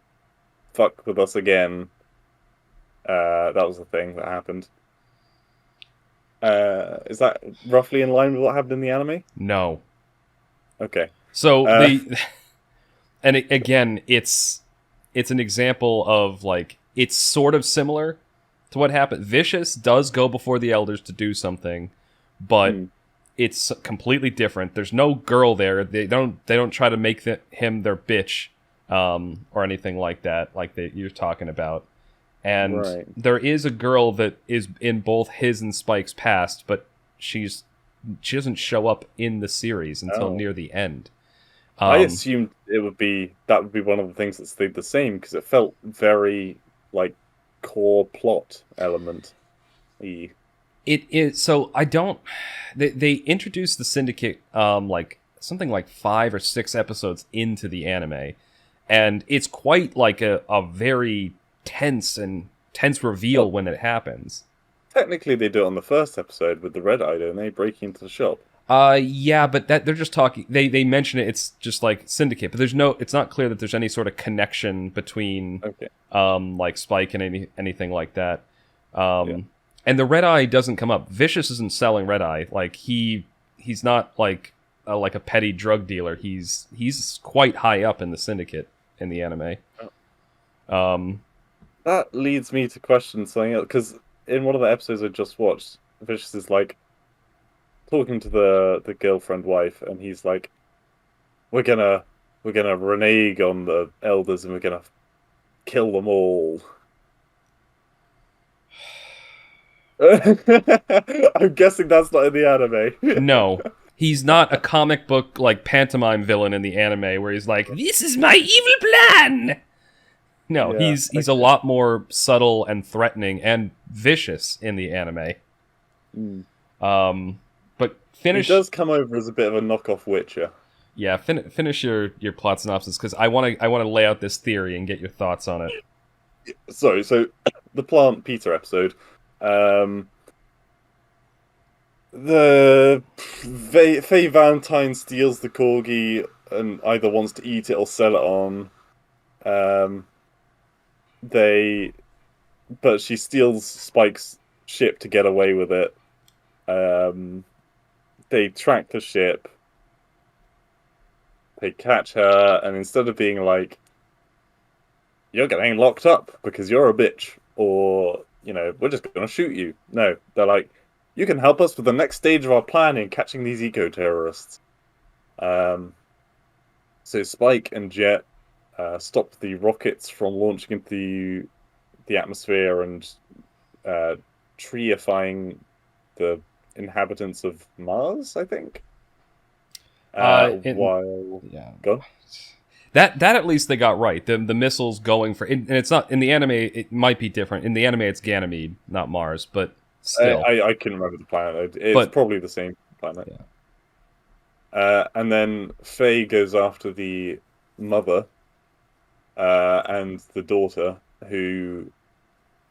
fuck with us again. That was the thing that happened. Is that roughly in line with what happened in the anime? No. Okay. So again, it's an example of like it's sort of similar to what happened. Vicious does go before the elders to do something, but it's completely different. There's no girl there. They don't try to make him their bitch or anything like that, like you're talking about. And there is a girl that is in both his and Spike's past, but she doesn't show up in the series until near the end. I assumed that would be one of the things that stayed the same because it felt very like core plot element. It is so I don't. They introduced the Syndicate like something like 5 or 6 episodes into the anime, and it's quite like a very tense reveal when it happens. Technically, they do it on the first episode with the Red Eye, don't they? Breaking into the shop. Yeah, but that they're just talking. They mention it. It's just like Syndicate, but it's not clear that there's any sort of connection between like Spike and anything like that. And the Red Eye doesn't come up. Vicious isn't selling Red Eye. Like he's not like a petty drug dealer. He's quite high up in the Syndicate in the anime. That leads me to question something else because in one of the episodes I just watched, Vicious is like talking to the girlfriend wife, and he's like, "We're gonna renege on the elders, and we're gonna kill them all." I'm guessing that's not in the anime. No, he's not a comic book like pantomime villain in the anime where he's like, "This is my evil plan." No, he's a lot more subtle and threatening and vicious in the anime. But finish. He does come over as a bit of a knockoff Witcher. Yeah, finish your plot synopsis because I want to lay out this theory and get your thoughts on it. Sorry, so the Plant Peter episode. The Faye Valentine steals the corgi and either wants to eat it or sell it on. But she steals Spike's ship to get away with it. They track the ship. They catch her, and instead of being like, "You're getting locked up because you're a bitch," or, "We're just going to shoot you." No, they're like, "You can help us with the next stage of our plan in catching these eco-terrorists." So Spike and Jet stop the rockets from launching into the atmosphere and treifying the inhabitants of Mars, I think. Go. That at least they got right. The missiles going for, and it's not in the anime. It might be different. In the anime, it's Ganymede, not Mars, but still. I couldn't remember the planet. It's probably the same planet. Yeah. And then Faye goes after the mother and the daughter, who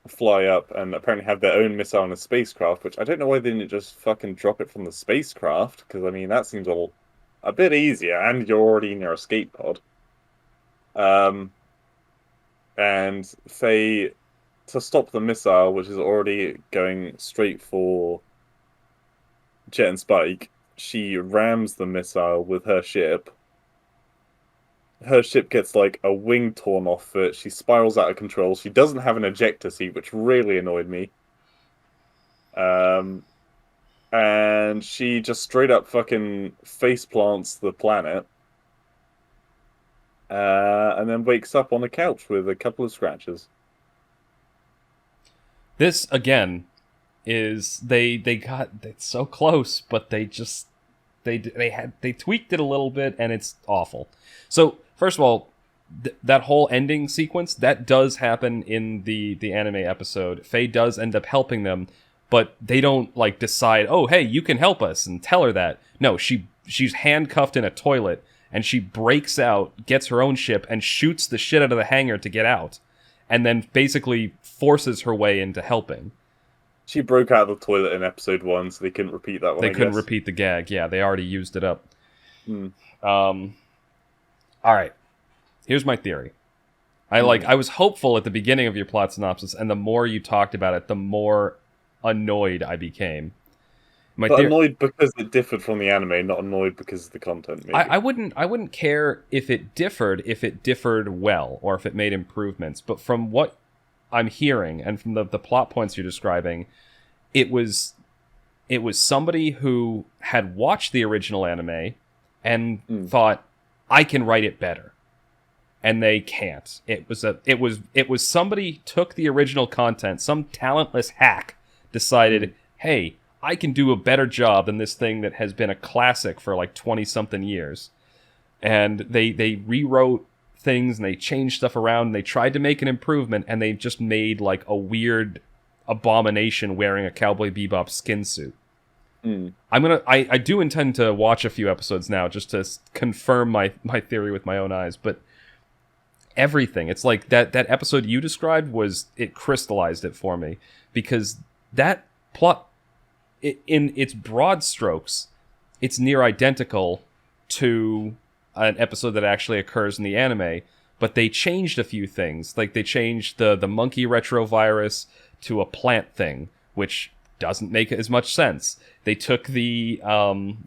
fly up and apparently have their own missile in a spacecraft, which I don't know why they didn't just fucking drop it from the spacecraft, because, that seems a bit easier, and you're already in your escape pod. And Faye, to stop the missile, which is already going straight for Jet and Spike, she rams the missile with her ship. Her ship gets like a wing torn off it. She spirals out of control. She doesn't have an ejector seat, which really annoyed me. And she just straight up fucking face plants the planet. And then wakes up on a couch with a couple of scratches. This again is they got it's so close, but they tweaked it a little bit, and it's awful. So first of all, that whole ending sequence that does happen in the anime episode. Faye does end up helping them, but they don't like decide, "Oh, hey, you can help us," and tell her that. No, she's handcuffed in a toilet, and she breaks out, gets her own ship, and shoots the shit out of the hangar to get out, and then basically forces her way into helping. She broke out of the toilet in episode 1, so they couldn't repeat that one. They couldn't repeat the gag. Yeah, they already used it up. All right. Here's my theory. I was hopeful at the beginning of your plot synopsis, and the more you talked about it, the more annoyed I became. Annoyed because it differed from the anime, not annoyed because of the content. Maybe. I wouldn't care if it differed well, or if it made improvements. But from what I'm hearing, and from the plot points you're describing, it was somebody who had watched the original anime and thought, I can write it better. And they can't. It was somebody took the original content, some talentless hack decided, hey, I can do a better job than this thing that has been a classic for like 20-something years. And they rewrote things, and they changed stuff around, and they tried to make an improvement, and they just made like a weird abomination wearing a Cowboy Bebop skin suit. I do intend to watch a few episodes now just to confirm my theory with my own eyes, but everything, it's like that episode you described it crystallized it for me, because that plot, in its broad strokes, it's near identical to an episode that actually occurs in the anime, but they changed a few things. Like they changed the monkey retrovirus to a plant thing, which doesn't make as much sense. They took the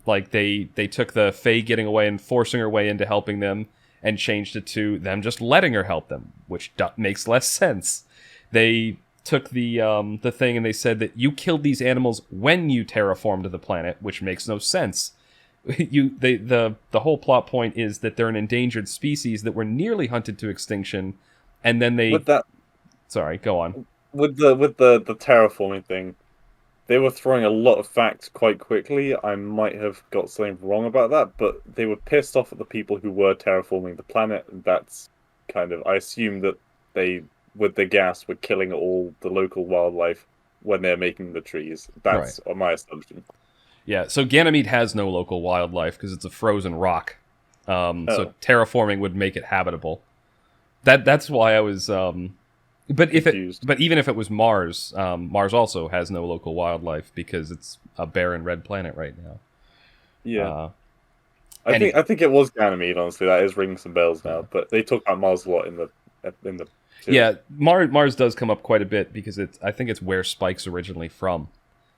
they took the Faye getting away and forcing her way into helping them, and changed it to them just letting her help them, which makes less sense. They took the thing and they said that you killed these animals when you terraformed the planet, which makes no sense. The whole plot point is that they're an endangered species that were nearly hunted to extinction, and then they... Sorry, go on. With the terraforming thing, they were throwing a lot of facts quite quickly. I might have got something wrong about that, but they were pissed off at the people who were terraforming the planet. And that's kind of... I assume that they, with the gas, were killing all the local wildlife when they're making the trees. That's my assumption. Yeah, so Ganymede has no local wildlife because it's a frozen rock. So terraforming would make it habitable. That's why I was... But even if it was Mars, Mars also has no local wildlife because it's a barren red planet right now. Yeah, I think it was Ganymede. Honestly, that is ringing some bells now. But they talk about Mars a lot in the series. Yeah, Mars does come up quite a bit because I think it's where Spike's originally from.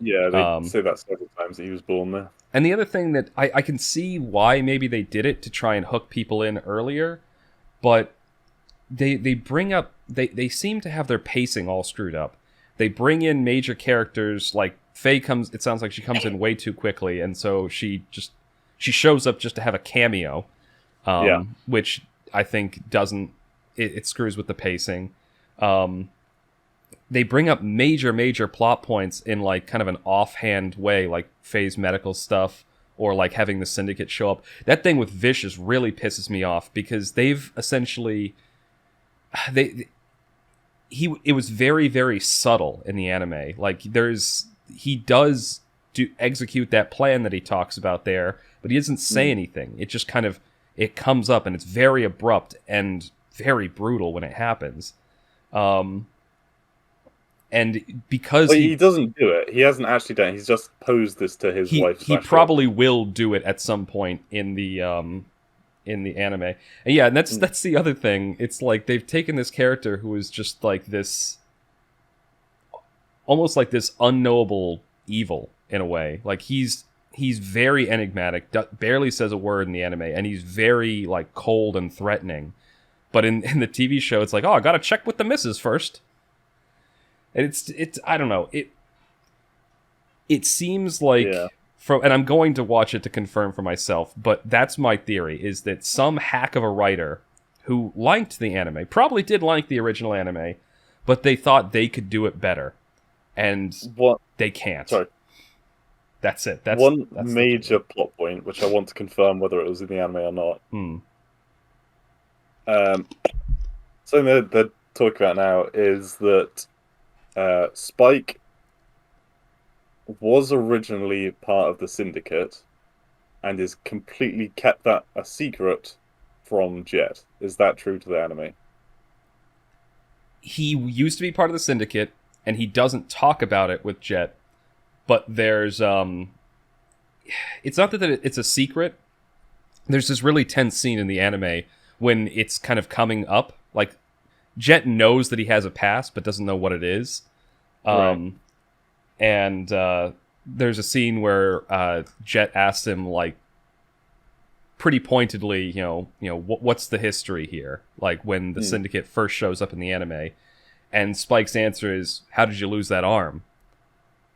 Yeah, they say that several times that he was born there. And the other thing that I can see why maybe they did it to try and hook people in earlier, but they bring up they seem to have their pacing all screwed up. They bring in major characters like Faye comes. It sounds like she comes in way too quickly, and so she shows up just to have a cameo, which I think doesn't it screws with the pacing. They bring up major plot points in like kind of an offhand way, like Faye's medical stuff, or like having the Syndicate show up. That thing with Vicious really pisses me off because they've essentially it was very subtle in the anime. Like he does execute that plan that he talks about there, but he doesn't say anything. It just kind of it comes up and it's very abrupt and very brutal when it happens. And because he doesn't do it, he hasn't actually done it. He's just posed this to his wife. He probably will do it at some point in the anime. And yeah, and that's the other thing. It's like they've taken this character who is just like this, almost like this unknowable evil in a way. Like he's very enigmatic, barely says a word in the anime, and he's very like cold and threatening. But in the TV show, it's like, oh, I gotta check with the missus first. And it's I don't know. It seems like and I'm going to watch it to confirm for myself, but that's my theory, is that some hack of a writer who liked the anime, probably did like the original anime, but they thought they could do it better. And they can't. Sorry. That's it. That's major plot point, which I want to confirm whether it was in the anime or not. Something they're talking about now is that Spike was originally part of the Syndicate and is completely kept that a secret from Jet. Is that true to the anime? He used to be part of the Syndicate, and he doesn't talk about it with Jet, but there's it's not that it's a secret. There's this really tense scene in the anime when it's kind of coming up, like Jet knows that he has a past, but doesn't know what it is. Right. And there's a scene where Jet asks him, like, pretty pointedly, what's the history here? Like, when the Syndicate first shows up in the anime, and Spike's answer is, "How did you lose that arm?"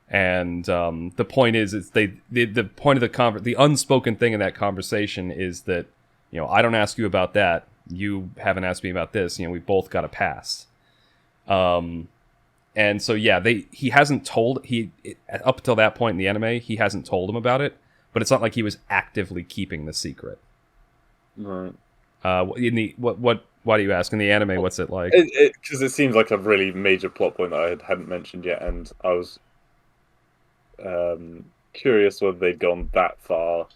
And the point is the point of the unspoken thing in that conversation is that, I don't ask you about that. You haven't asked me about this. We both got a pass. And so he hasn't told up until that point in the anime, he hasn't told him about it. But it's not like he was actively keeping the secret. Right. Why do you ask? In the anime, what's it like? Because it seems like a really major plot point that I hadn't mentioned yet, and I was curious whether they'd gone that far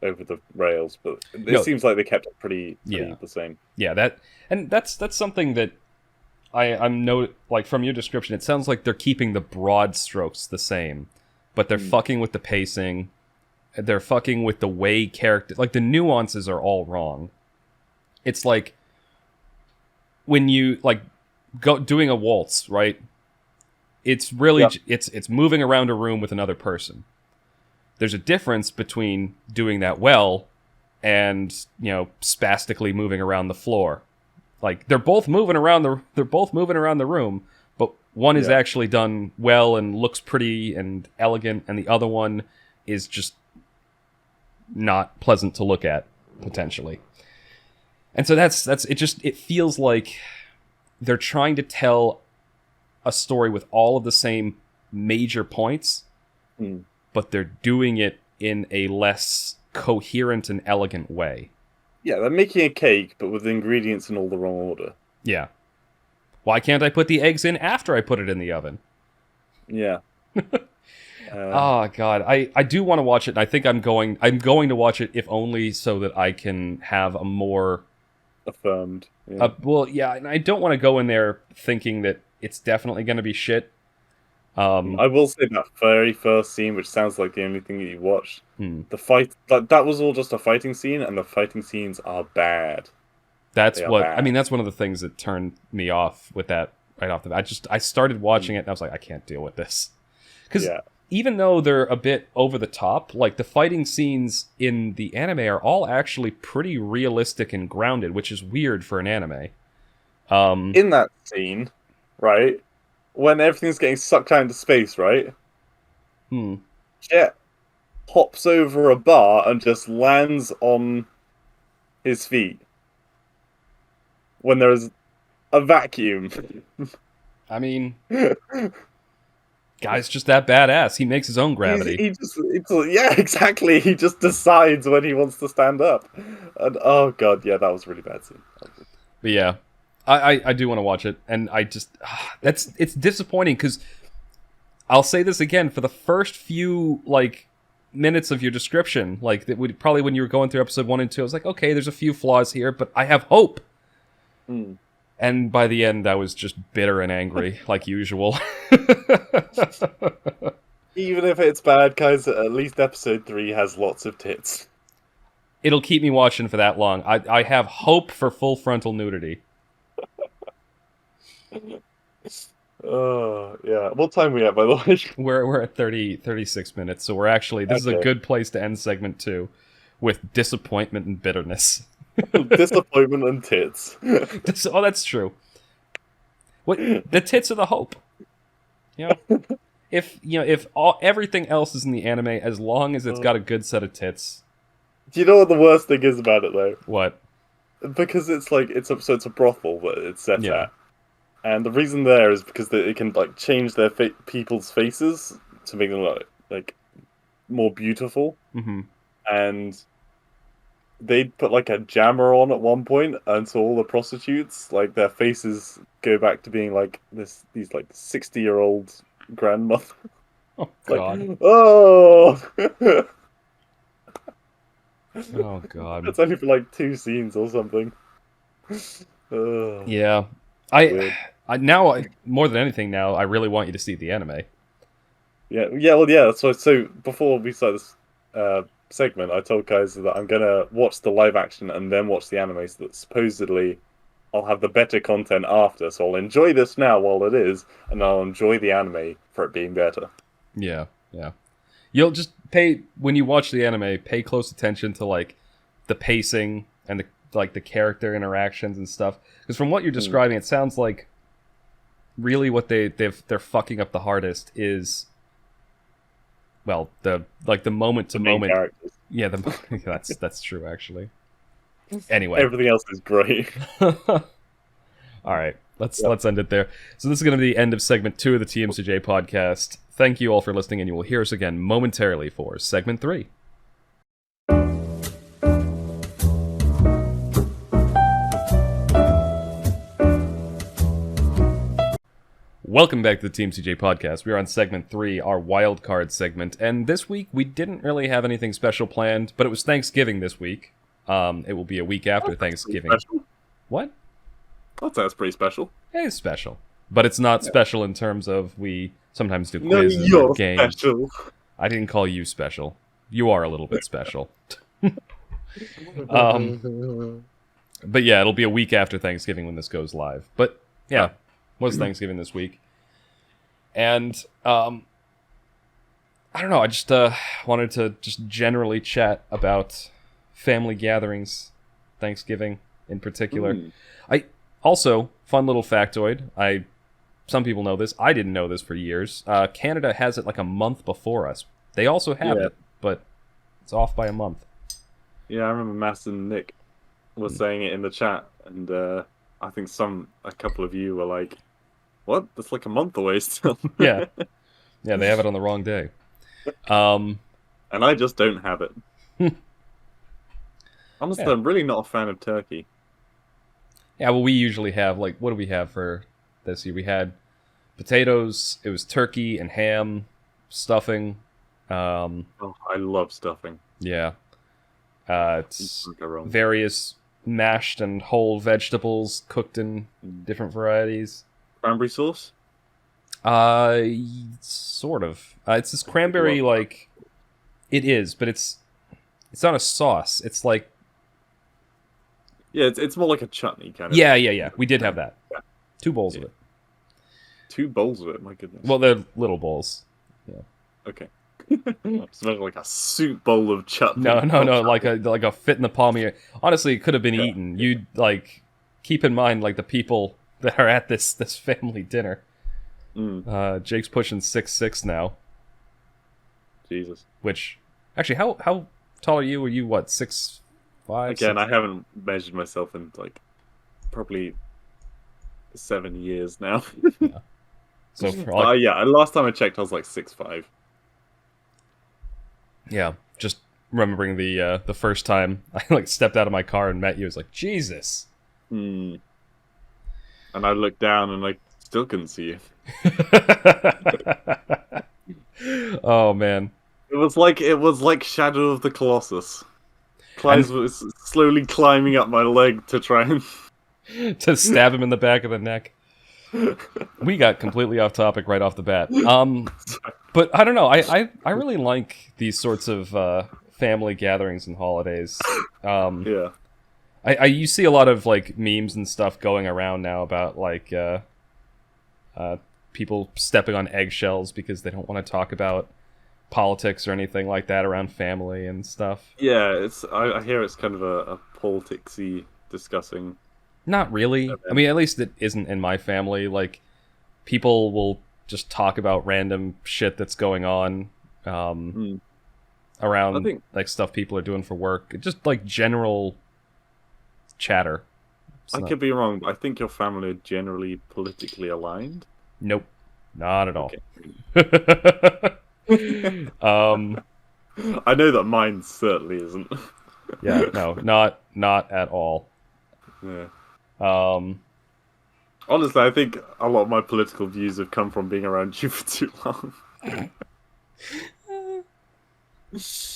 over the rails, but it seems like they kept it pretty the same. Yeah, that's something that I'm like from your description, it sounds like they're keeping the broad strokes the same, but they're fucking with the pacing. They're fucking with the way like the nuances are all wrong. It's like when you like go doing a waltz, right? It's really it's moving around a room with another person. There's a difference between doing that well and, spastically moving around the floor. Like they're both moving around the room, but one is actually done well and looks pretty and elegant, and the other one is just not pleasant to look at, potentially. And so that's it feels like they're trying to tell a story with all of the same major points, but they're doing it in a less coherent and elegant way. Yeah, they're making a cake, but with the ingredients in all the wrong order. Yeah. Why can't I put the eggs in after I put it in the oven? Yeah. Oh god, I do want to watch it, and I think I'm going to watch it, if only so that I can have a more affirmed. Yeah. And I don't want to go in there thinking that it's definitely going to be shit. I will say that very first scene, which sounds like the only thing that you watched, the fight that was all just a fighting scene, and the fighting scenes are bad. That's one of the things that turned me off with that right off the bat. I started watching it and I was like, I can't deal with this. Because even though they're a bit over the top, like the fighting scenes in the anime are all actually pretty realistic and grounded, which is weird for an anime. In that scene, right, when everything's getting sucked out into space, right? Jet hops over a bar and just lands on his feet when there's a vacuum. I mean, guy's just that badass. He makes his own gravity. Yeah, exactly. He just decides when he wants to stand up. And oh god, yeah, that was a really bad scene. But yeah, I do want to watch it, and I just it's disappointing because I'll say this again, for the first few like minutes of your description, like that would probably when you were going through episode 1 and 2, I was like, okay, there's a few flaws here, but I have hope. And by the end, I was just bitter and angry, like usual. Even if it's bad, guys, at least episode 3 has lots of tits. It'll keep me watching for that long. I have hope for full frontal nudity. Yeah. What time are we at, by the way? We're at 36 minutes, so we're actually... This is a good place to end segment 2, with disappointment and bitterness. Disappointment and tits. Oh, that's true. What the tits are the hope. If everything else is in the anime, as long as it's got a good set of tits. Do you know what the worst thing is about it though? What? Because it's a brothel that it's set at, and the reason there is because it can like change their people's faces to make them look like more beautiful, and they'd put like a jammer on at one point, and so all the prostitutes, like their faces go back to being like these like 60-year-old grandmother. Oh god. Like, oh. Oh god. It's only for like 2 scenes or something. Yeah. I now more than anything now I really want you to see the anime. Yeah. So before we start this segment, I told guys that I'm gonna watch the live action and then watch the anime, so that supposedly I'll have the better content after, so I'll enjoy this now while it is, and I'll enjoy the anime for it being better. Yeah, yeah. You'll just when you watch the anime, pay close attention to like the pacing and the character interactions and stuff. Because from what you're describing, it sounds like really what they're fucking up the hardest is, well, the moment to moment. Characters. Yeah, that's true actually. Anyway, everything else is great. All right, let's end it there. So this is going to be the end of segment 2 of the TMCJ podcast. Thank you all for listening, and you will hear us again momentarily for segment 3. Welcome back to the TMCJ podcast. We are on segment 3, our wild card segment, and this week we didn't really have anything special planned, but it was Thanksgiving this week. It will be a week after Thanksgiving. What? That's pretty special. It is special, but it's not special in terms of we sometimes do quizzes or games. Special. I didn't call you special. You are a little bit special. But yeah, it'll be a week after Thanksgiving when this goes live. But yeah, was Thanksgiving this week, and I don't know. I just wanted to just generally chat about family gatherings, Thanksgiving in particular. I also, fun little factoid, some people know this, I didn't know this for years, Canada has it like a month before us. They also have it, but it's off by a month. Yeah, I remember Mass and Nick were saying it in the chat, and I think a couple of you were like, what? That's like a month away still. Yeah, they have it on the wrong day. And I just don't have it. Honestly, I'm really not a fan of turkey. Yeah, well, we usually have, like, what do we have for this year? We had potatoes, it was turkey and ham, stuffing. I love stuffing. Yeah. It's various mashed and whole vegetables cooked in different varieties. Cranberry sauce? Sort of. It's this cranberry, like, it is, but it's not a sauce. It's like, yeah, it's more like a chutney kind of. Yeah. We did have that. Yeah. 2 bowls of it. 2 bowls of it, my goodness. Well, they're little bowls. Yeah. Okay. It's like a soup bowl of chutney. No, like a fit in the palm of your. Honestly, it could have been eaten. You'd like keep in mind like the people that are at this family dinner. Jake's pushing 6'6" now. Jesus. Which actually, how tall are you? Are you what 6'5"? Again, I haven't measured myself in like probably 7 years now. Yeah. So for last time I checked, I was like 6'5". Yeah, just remembering the first time I like stepped out of my car and met you, I was like, Jesus. And I looked down and I still couldn't see you. Oh man. It was like Shadow of the Colossus. Was slowly climbing up my leg to try and to stab him in the back of the neck. We got completely off topic right off the bat. But I don't know. I really like these sorts of family gatherings and holidays. Yeah. You see a lot of like memes and stuff going around now about like people stepping on eggshells because they don't want to talk about politics or anything like that around family and stuff. Yeah, I hear it's kind of a politicsy discussing. Not really. I mean, at least it isn't in my family. Like, people will just talk about random shit that's going on around like stuff people are doing for work. Just like general chatter. I could be wrong, but I think your family are generally politically aligned. Nope, not at all. Okay. I know that mine certainly isn't. Yeah, no, not at all. Yeah. Honestly, I think a lot of my political views have come from being around you for too long.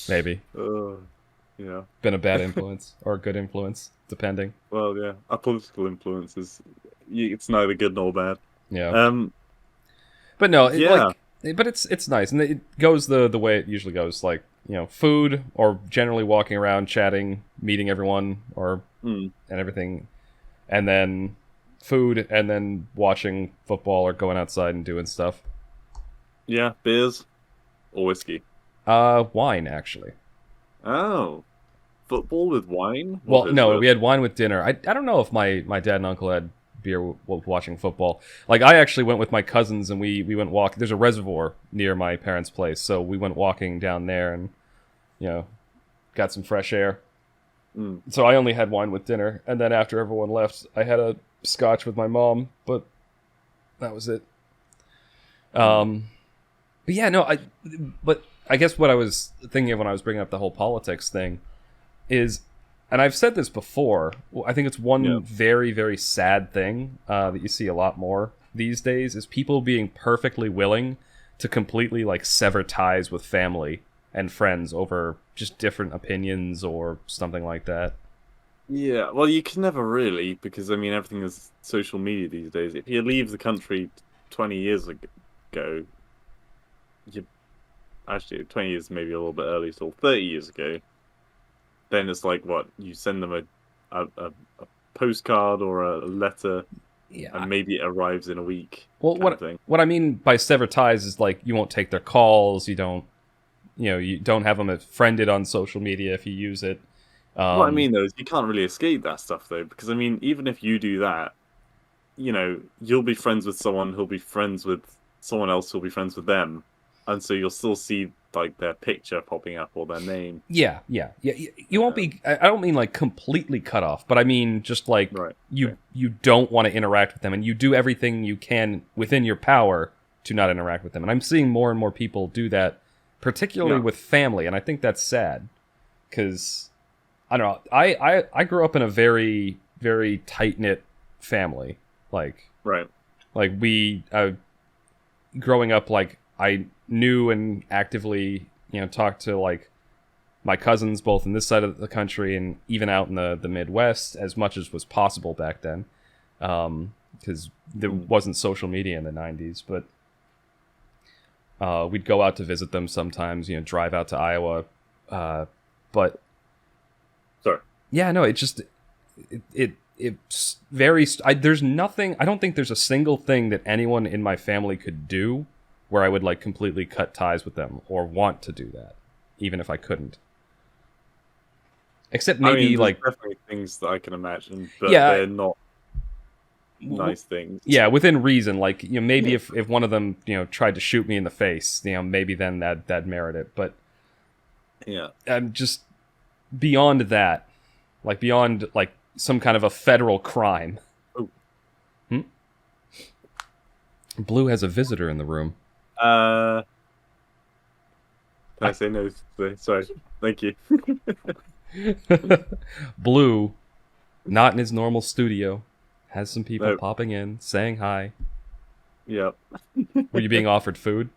Maybe. Yeah. Been a bad influence or a good influence, depending. Well, yeah, a political influence it's neither good nor bad. Yeah. But no, but it's nice, and it goes the way it usually goes. Like, you know, food or generally walking around, chatting, meeting everyone, and everything. and then food, and then watching football or going outside and doing stuff. Yeah, beers or whiskey? Wine, actually. Oh, football with wine? Well, no, we had wine with dinner. I don't know if my dad and uncle had beer while watching football. Like, I actually went with my cousins, and we went walking. There's a reservoir near my parents' place, so we went walking down there and, got some fresh air. So I only had wine with dinner, and then after everyone left, I had a scotch with my mom, but that was it. But yeah, no, but I guess what I was thinking of when I was bringing up the whole politics thing is, and I've said this before, I think it's one very, very sad thing that you see a lot more these days, is people being perfectly willing to completely, like, sever ties with family and friends over just different opinions or something like that. Yeah, well, you can never really, because, I mean, everything is social media these days. If you leave the country 20 years ago, actually, 20 years maybe a little bit early, so 30 years ago, then it's like, what, you send them a postcard or a letter, and maybe it arrives in a week. Well, what I mean by sever ties is, like, you won't take their calls, you don't have them friended on social media if you use it. What I mean, though, is you can't really escape that stuff, though, because, I mean, even if you do that, you'll be friends with someone who'll be friends with someone else who'll be friends with them, and so you'll still see, like, their picture popping up or their name. Yeah. You won't be. I don't mean, like, completely cut off, but I mean just, like, you don't want to interact with them, and you do everything you can within your power to not interact with them. And I'm seeing more and more people do that, particularly with family, and I think that's sad, because I don't know. I grew up in a very, very tight-knit family. Like we growing up, like, I knew and actively talked to, like, my cousins both in this side of the country and even out in the Midwest as much as was possible back then, because there wasn't social media in the 90s. But we'd go out to visit them sometimes, drive out to Iowa, but yeah, no, it's very. There's nothing. I don't think there's a single thing that anyone in my family could do where I would, like, completely cut ties with them or want to do that, even if I couldn't. Except maybe, like, definitely things that I can imagine, but they're not nice things. Yeah, within reason. Like, maybe if one of them tried to shoot me in the face, maybe then that'd merit it. But I'm just beyond that. Like, beyond, like, some kind of a federal crime. Blue has a visitor in the room. Can I say no? Sorry. Thank you. Blue, not in his normal studio, has some people popping in, saying hi. Yep. Were you being offered food?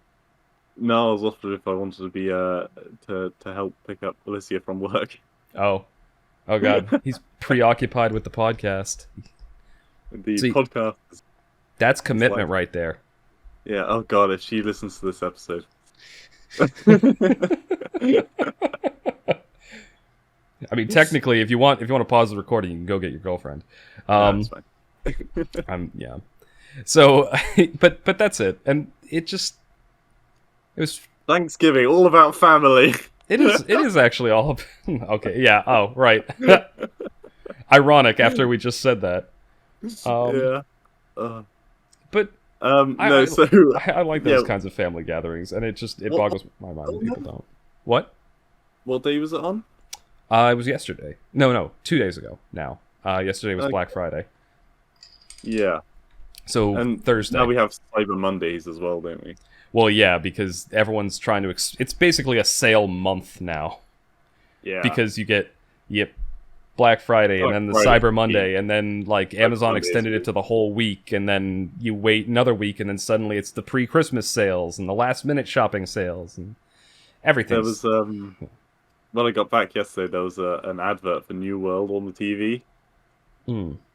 No, I was offered if I wanted to be to help pick up Alicia from work. Oh God, he's preoccupied with the podcast. Podcast. That's commitment right there. Yeah. Oh God, if she listens to this episode. I mean, technically, if you want to pause the recording, you can go get your girlfriend. That's fine. Yeah. So, but that's it, and it was Thanksgiving, all about family. It is actually all. Okay, yeah. Oh, right. Ironic after we just said that. But I like those kinds of family gatherings, and it boggles my mind when people don't. What? What day was it on? It was yesterday. No, 2 days ago now. Yesterday was Black Friday. Yeah. So and Thursday. Now we have Cyber Mondays as well, don't we? Well, yeah, because everyone's trying to... it's basically a sale month now. Yeah. Because you get Black Friday, and then the Cyber Monday, and then, like, Amazon extended it to the whole week, and then you wait another week, and then suddenly it's the pre-Christmas sales, and the last-minute shopping sales, and everything. There was, when I got back yesterday, there was an advert for New World on the TV.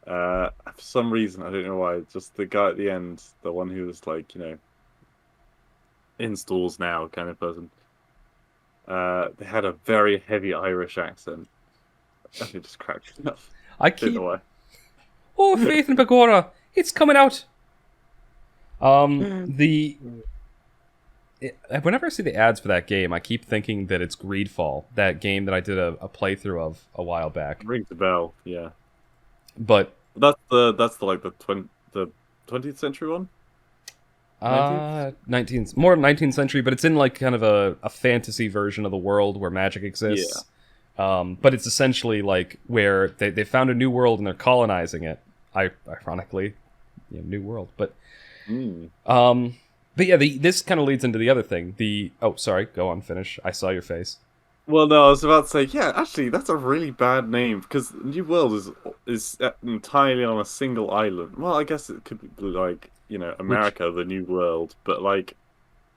For some reason, I don't know why, just the guy at the end, the one who was, like, in stores now kind of person. They had a very heavy Irish accent. I just cracked enough. I don't know why. Oh, Faith and Begorra, it's coming out. Whenever I see the ads for that game, I keep thinking that it's Greedfall, that game that I did a playthrough of a while back. Rings a bell, yeah. But that's the 20th century one. 19th, more 19th century, but it's in like kind of a fantasy version of the world where magic exists. Yeah. But it's essentially like where they found a new world and they're colonizing it. Ironically, new world. But but yeah, this kind of leads into the other thing. Sorry, go on, finish. I saw your face. Well, no, I was about to say, yeah, actually, that's a really bad name because New World is entirely on a single island. Well, I guess it could be like, America, the New World, but like...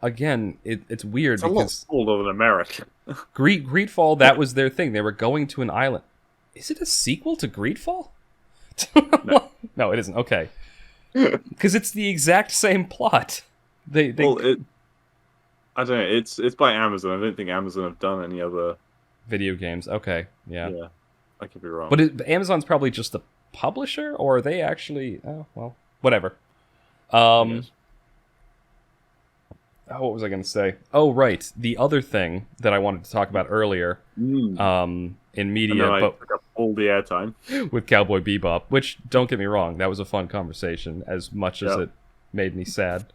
Again, it's weird because... It's a lot smaller than America. Greedfall, that was their thing. They were going to an island. Is it a sequel to Greedfall? No. No, it isn't. Okay. Because it's the exact same plot. I don't know. It's by Amazon. I don't think Amazon have done any other video games. Okay, yeah. Yeah, I could be wrong. But Amazon's probably just the publisher, or are they actually? Oh well, whatever. What was I going to say? Oh right, the other thing that I wanted to talk about earlier, in media, but took up all the airtime with Cowboy Bebop. Which, don't get me wrong, that was a fun conversation. As much as it made me sad.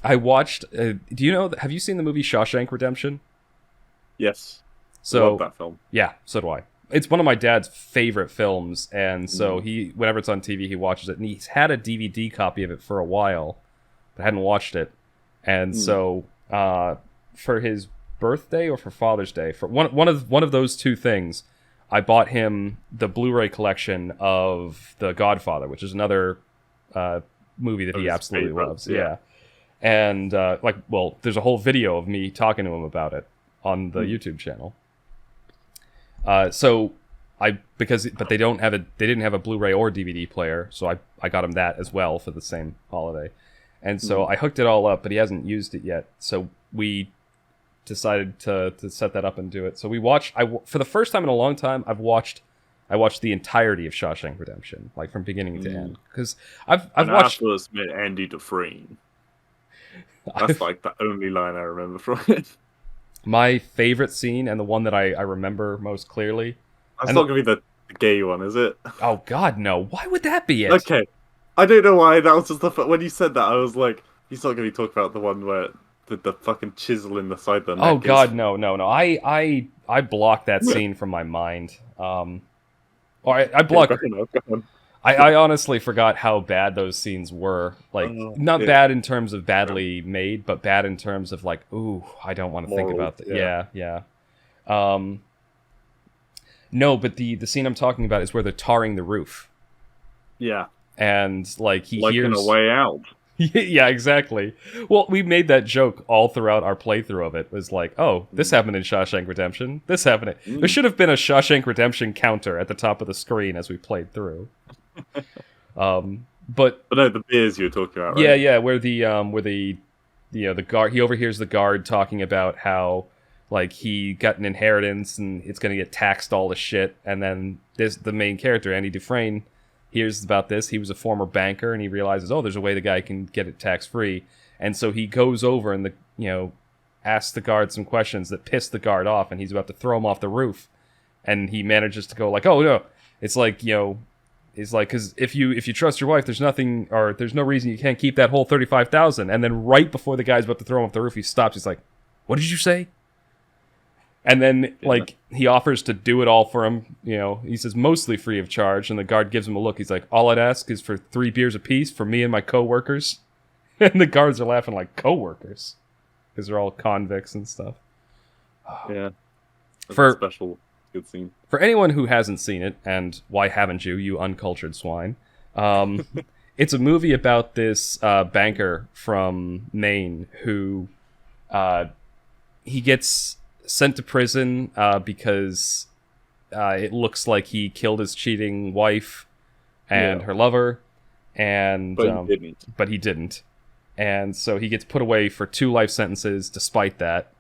I watched. Have you seen the movie Shawshank Redemption? Yes. So, I love that film. Yeah, so do I. It's one of my dad's favorite films, and so whenever it's on TV, he watches it. And he's had a DVD copy of it for a while, but hadn't watched it. And so, for his birthday or for Father's Day, for one of those two things, I bought him the Blu-ray collection of The Godfather, which is another movie that he absolutely loves. Yeah. And there's a whole video of me talking to him about it on the YouTube channel. But they didn't have a Blu-ray or DVD player, so I got him that as well for the same holiday. And so I hooked it all up, but he hasn't used it yet. So we decided to set that up and do it. So we watched. For the first time in a long time, I watched the entirety of Shawshank Redemption, like from beginning to end, because I've watched. Andy Dufresne. That's like the only line I remember from it. My favorite scene, and the one that I remember most clearly. That's not going to be the gay one, is it? Oh, God, no. Why would that be it? Okay. I don't know why. That was just when you said that, I was like, he's not going to be talking about the one where the fucking chisel in the side of the neck. Oh, God, no. I blocked that scene from my mind. I blocked... I honestly forgot how bad those scenes were. Like, not bad in terms of badly made, but bad in terms of like, ooh, I don't want to think about that. Yeah. No, but the scene I'm talking about is where they're tarring the roof. Yeah. And like he hears in A Way Out. Yeah, exactly. Well, we made that joke all throughout our playthrough of it. It was like, oh, this happened in Shawshank Redemption. This happened. There should have been a Shawshank Redemption counter at the top of the screen as we played through. But no, the beers you were talking about, right? Yeah, where the guard, he overhears the guard talking about how like he got an inheritance and it's gonna get taxed all the shit, and then the main character, Andy Dufresne, hears about this. He was a former banker and he realizes, oh, there's a way the guy can get it tax free, and so he goes over and asks the guard some questions that piss the guard off, and he's about to throw him off the roof, and he manages to go like, oh no, it's like It's like, because if you trust your wife, there's no reason you can't keep that whole $35,000. And then right before the guy's about to throw him off the roof, he stops. He's like, "What did you say?" And then he offers to do it all for him. He says mostly free of charge. And the guard gives him a look. He's like, "All I'd ask is for 3 beers apiece for me and my coworkers." And the guards are laughing like, coworkers, because they're all convicts and stuff. Yeah, that's a special. Good scene. For anyone who hasn't seen it, and why haven't you uncultured swine, it's a movie about this banker from Maine who he gets sent to prison because it looks like he killed his cheating wife and her lover, and but he didn't. And so he gets put away for 2 life sentences despite that.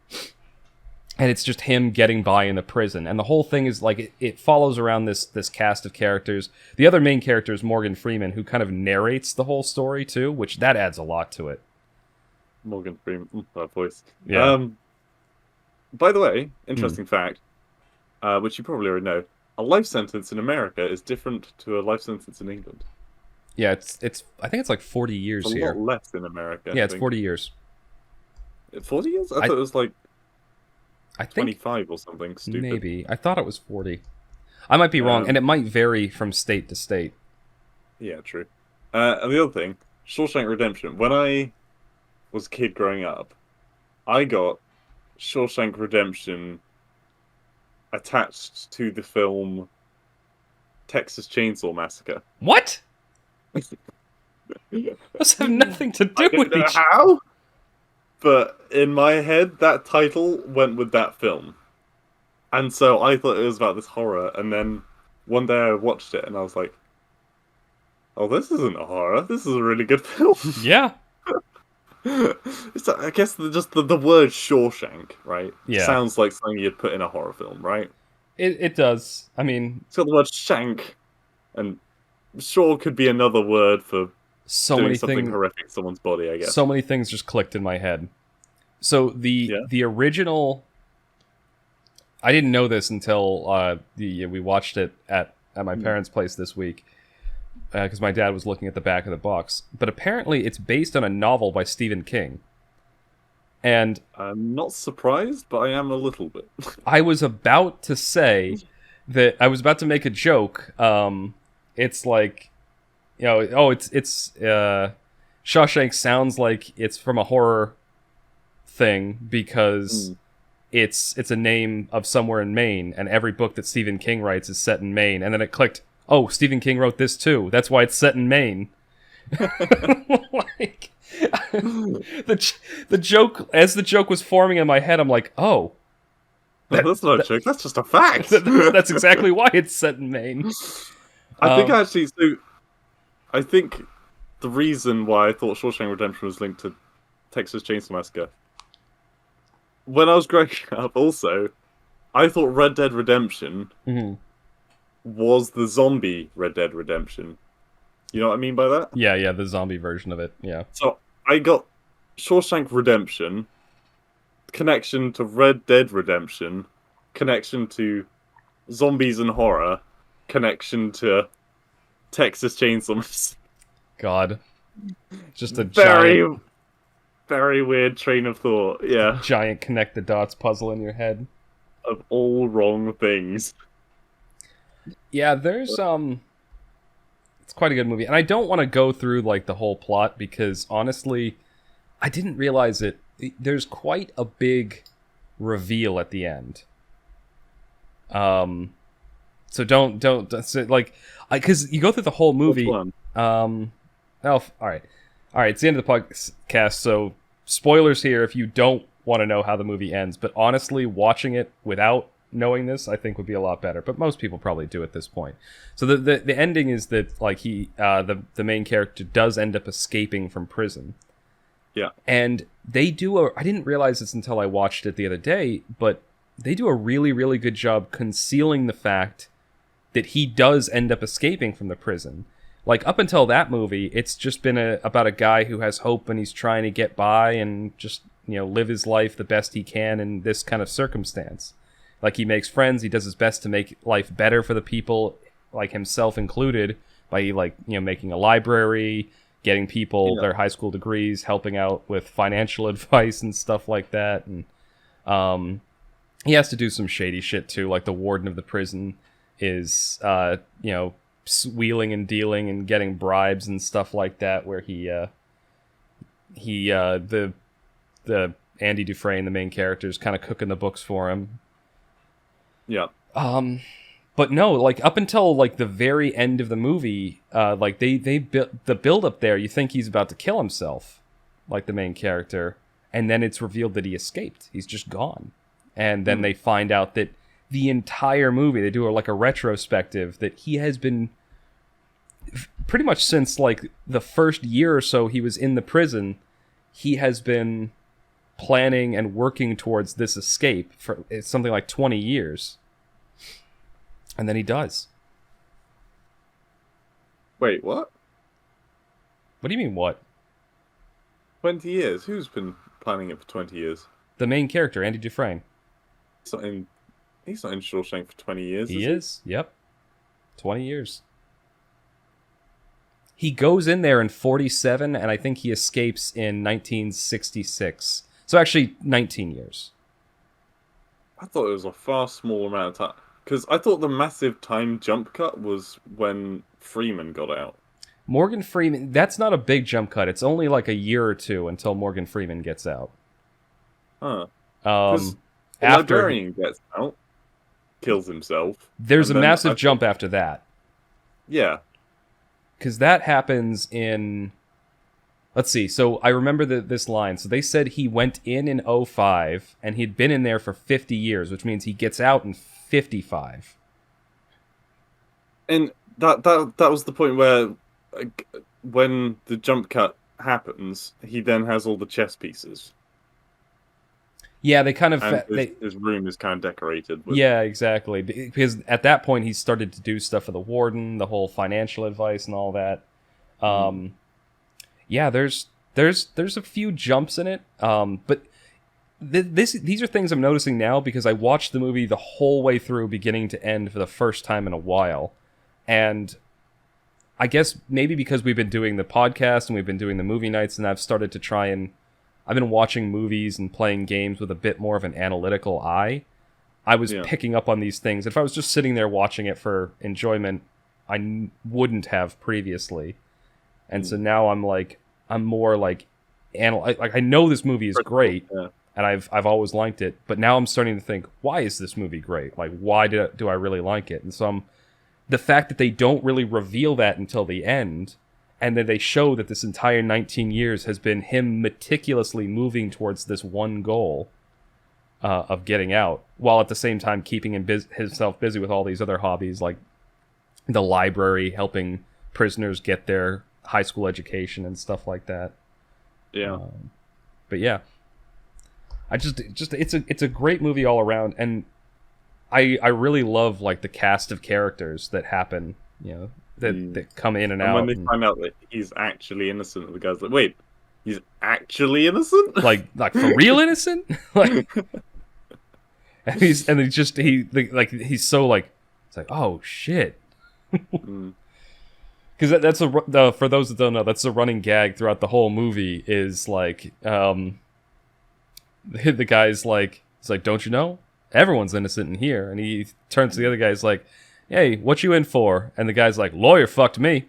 and it's just him getting by in the prison, and the whole thing is like it follows around this cast of characters. The other main character is Morgan Freeman, who kind of narrates the whole story too, which that adds a lot to it. Morgan Freeman, that voice. Yeah. By the way, interesting fact, which you probably already know: a life sentence in America is different to a life sentence in England. Yeah, it's. I think it's like 40 years it's a here. lot less in America. Yeah, it's 40 years. 40 years? I thought it was like I think 25 or something stupid. Maybe. I thought it was 40. I might be wrong, and it might vary from state to state. Yeah, true. And the other thing, Shawshank Redemption. When I was a kid growing up, I got Shawshank Redemption attached to the film Texas Chainsaw Massacre. What? Those have nothing to do with each other. How? But in my head, that title went with that film. And so I thought it was about this horror, and then one day I watched it and I was like, oh, this isn't a horror, this is a really good film. Yeah. I guess just the word Shawshank, right? Yeah. Sounds like something you'd put in a horror film, right? It does. I mean... It's got the word shank, and Shaw could be another word for doing something horrific to someone's body, I guess. So many things just clicked in my head. So the original... I didn't know this until we watched it at my parents' place this week, because my dad was looking at the back of the box. But apparently it's based on a novel by Stephen King. And I'm not surprised, but I am a little bit. I was about to say that I was about to make a joke. It's like, it's Shawshank sounds like it's from a horror thing because it's a name of somewhere in Maine, and every book that Stephen King writes is set in Maine. And then it clicked, oh, Stephen King wrote this too. That's why it's set in Maine. Like, the joke, as the joke was forming in my head, I'm like, oh. That's not a joke, that's just a fact. That's exactly why it's set in Maine. I think the reason why I thought Shawshank Redemption was linked to Texas Chainsaw Massacre, when I was growing up also, I thought Red Dead Redemption was the zombie Red Dead Redemption. You know what I mean by that? Yeah, the zombie version of it, yeah. So I got Shawshank Redemption, connection to Red Dead Redemption, connection to zombies and horror, connection to Texas Chainsaw Massacre. God. Just a very weird train of thought, yeah. Giant connect the dots puzzle in your head. Of all wrong things. Yeah, there's it's quite a good movie. And I don't want to go through like the whole plot because honestly, I didn't realize it. There's quite a big reveal at the end. So don't like, because you go through the whole movie. All right. It's the end of the podcast. So spoilers here if you don't want to know how the movie ends. But honestly, watching it without knowing this, I think would be a lot better. But most people probably do at this point. So the ending is that like the main character does end up escaping from prison. Yeah. And they do I didn't realize this until I watched it the other day, but they do a really, really good job concealing the fact that he does end up escaping from the prison. Like, up until that movie, it's just been about a guy who has hope and he's trying to get by and just, live his life the best he can in this kind of circumstance. Like, he makes friends, he does his best to make life better for the people, like himself included, by, making a library, getting people their high school degrees, helping out with financial advice and stuff like that. And he has to do some shady shit, too, like the warden of the prison is, wheeling and dealing and getting bribes and stuff like that, where the Andy Dufresne, the main character, is kind of cooking the books for him. Yeah. But no, like up until like the very end of the movie, like they built the build up there, you think he's about to kill himself, like the main character, and then it's revealed that he escaped. He's just gone. And then they find out that the entire movie, they do like a retrospective, that he has been pretty much since like the first year or so he was in the prison, he has been planning and working towards this escape for something like 20 years. And then he does. Wait, what? What do you mean, what? 20 years? Who's been planning it for 20 years? The main character, Andy Dufresne. He's not in Shawshank for 20 years, He is? Yep. 20 years. He goes in there in 47, and I think he escapes in 1966. So actually, 19 years. I thought it was a far smaller amount of time. Because I thought the massive time jump cut was when Freeman got out. Morgan Freeman, that's not a big jump cut. It's only like a year or two until Morgan Freeman gets out. Huh. The librarian gets out, kills himself. There's a massive jump after that. Yeah. Because that happens in... Let's see. So I remember this line. So they said he went in 05, and he'd been in there for 50 years, which means he gets out in 55. And that was the point where, when the jump cut happens, he then has all the chess pieces. Yeah, they kind of... his room is kind of decorated. Yeah, exactly. Because at that point, he started to do stuff for the warden, the whole financial advice and all that. Yeah, there's a few jumps in it, but these are things I'm noticing now because I watched the movie the whole way through, beginning to end, for the first time in a while. And I guess maybe because we've been doing the podcast and we've been doing the movie nights, and I've started to try and... I've been watching movies and playing games with a bit more of an analytical eye. I was picking up on these things. If I was just sitting there watching it for enjoyment, I wouldn't have previously. And so now I'm more like, I know this movie is great, and I've always liked it, but now I'm starting to think, why is this movie great? Like, why do I really like it? And so the fact that they don't really reveal that until the end, and then they show that this entire 19 years has been him meticulously moving towards this one goal of getting out, while at the same time keeping himself busy with all these other hobbies, like the library, helping prisoners get their high school education and stuff like that. Yeah. But yeah, it's a great movie all around, and I really love like the cast of characters that happen, that come in and out. And when they find out that he's actually innocent, the guy's like, wait, he's actually innocent? Like for real innocent? Like, and he's so like, it's like, oh shit. Because that's for those that don't know, that's a running gag throughout the whole movie, is like, the guy's like, it's like, don't you know? Everyone's innocent in here. And he turns to the other guy, he's like, hey, what you in for? And the guy's like, lawyer fucked me.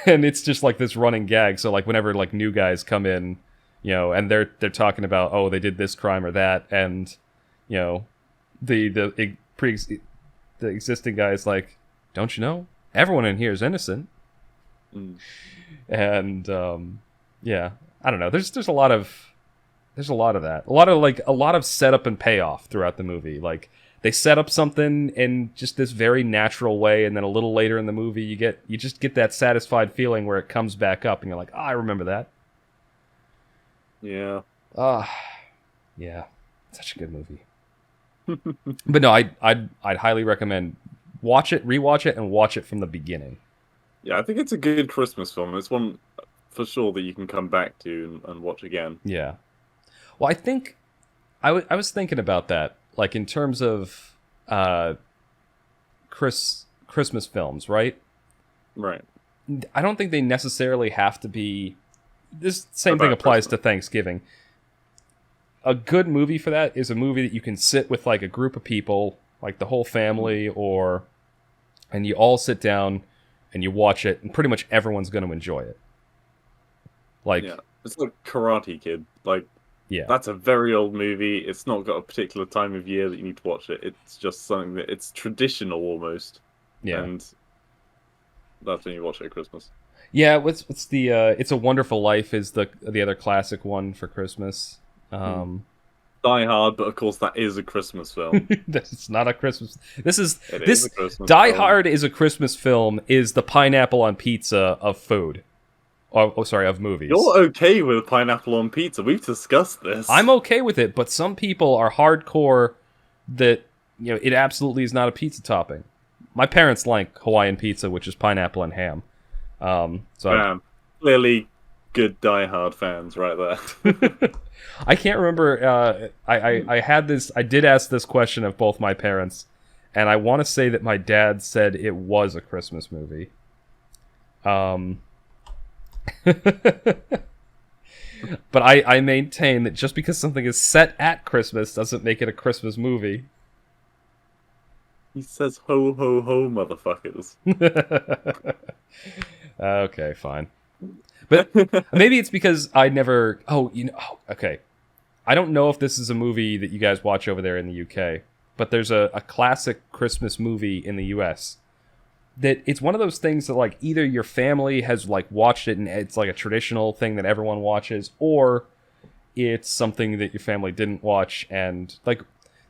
And it's just like this running gag. So like whenever like new guys come in, and they're talking about, oh, they did this crime or that, and the existing guy's like, don't you know? Everyone in here is innocent. And yeah, I don't know. There's a lot of that. A lot of setup and payoff throughout the movie. Like, they set up something in just this very natural way, and then a little later in the movie, you just get that satisfied feeling where it comes back up, and you're like, I remember that. Yeah. Yeah. Such a good movie. But no, I'd highly recommend rewatch it, and watch it from the beginning. Yeah, I think it's a good Christmas film. It's one for sure that you can come back to and watch again. Yeah. Well, I think I was thinking about that. Like, in terms of Christmas films, right? Right. I don't think they necessarily have to be... This same thing applies to Thanksgiving. A good movie for that is a movie that you can sit with, like, a group of people, like the whole family, and you all sit down and you watch it, and pretty much everyone's going to enjoy it. Like... Yeah. It's like Karate Kid. Like... Yeah, that's a very old movie. It's not got a particular time of year that you need to watch it. It's just something that it's traditional almost. Yeah, and that's when you watch it at Christmas. Yeah, what's the It's a Wonderful Life is the other classic one for Christmas. Die Hard, but of course that is a Christmas film. It's not a Christmas. This is a Christmas Die film. Hard is a Christmas film. Is the pineapple on pizza of food. Sorry, of movies. You're okay with pineapple on pizza. We've discussed this. I'm okay with it, but some people are hardcore that, it absolutely is not a pizza topping. My parents like Hawaiian pizza, which is pineapple and ham. Clearly good diehard fans right there. I can't remember. I did ask this question of both my parents, and I want to say that my dad said it was a Christmas movie. But I maintain that just because something is set at Christmas doesn't make it a Christmas movie. He says ho ho ho, motherfuckers. Okay, fine. But maybe it's because I never... okay. I don't know if this is a movie that you guys watch over there in the UK, but there's a classic Christmas movie in the US that it's one of those things that, like, either your family has, like, watched it and it's like a traditional thing that everyone watches, or it's something that your family didn't watch. And, like,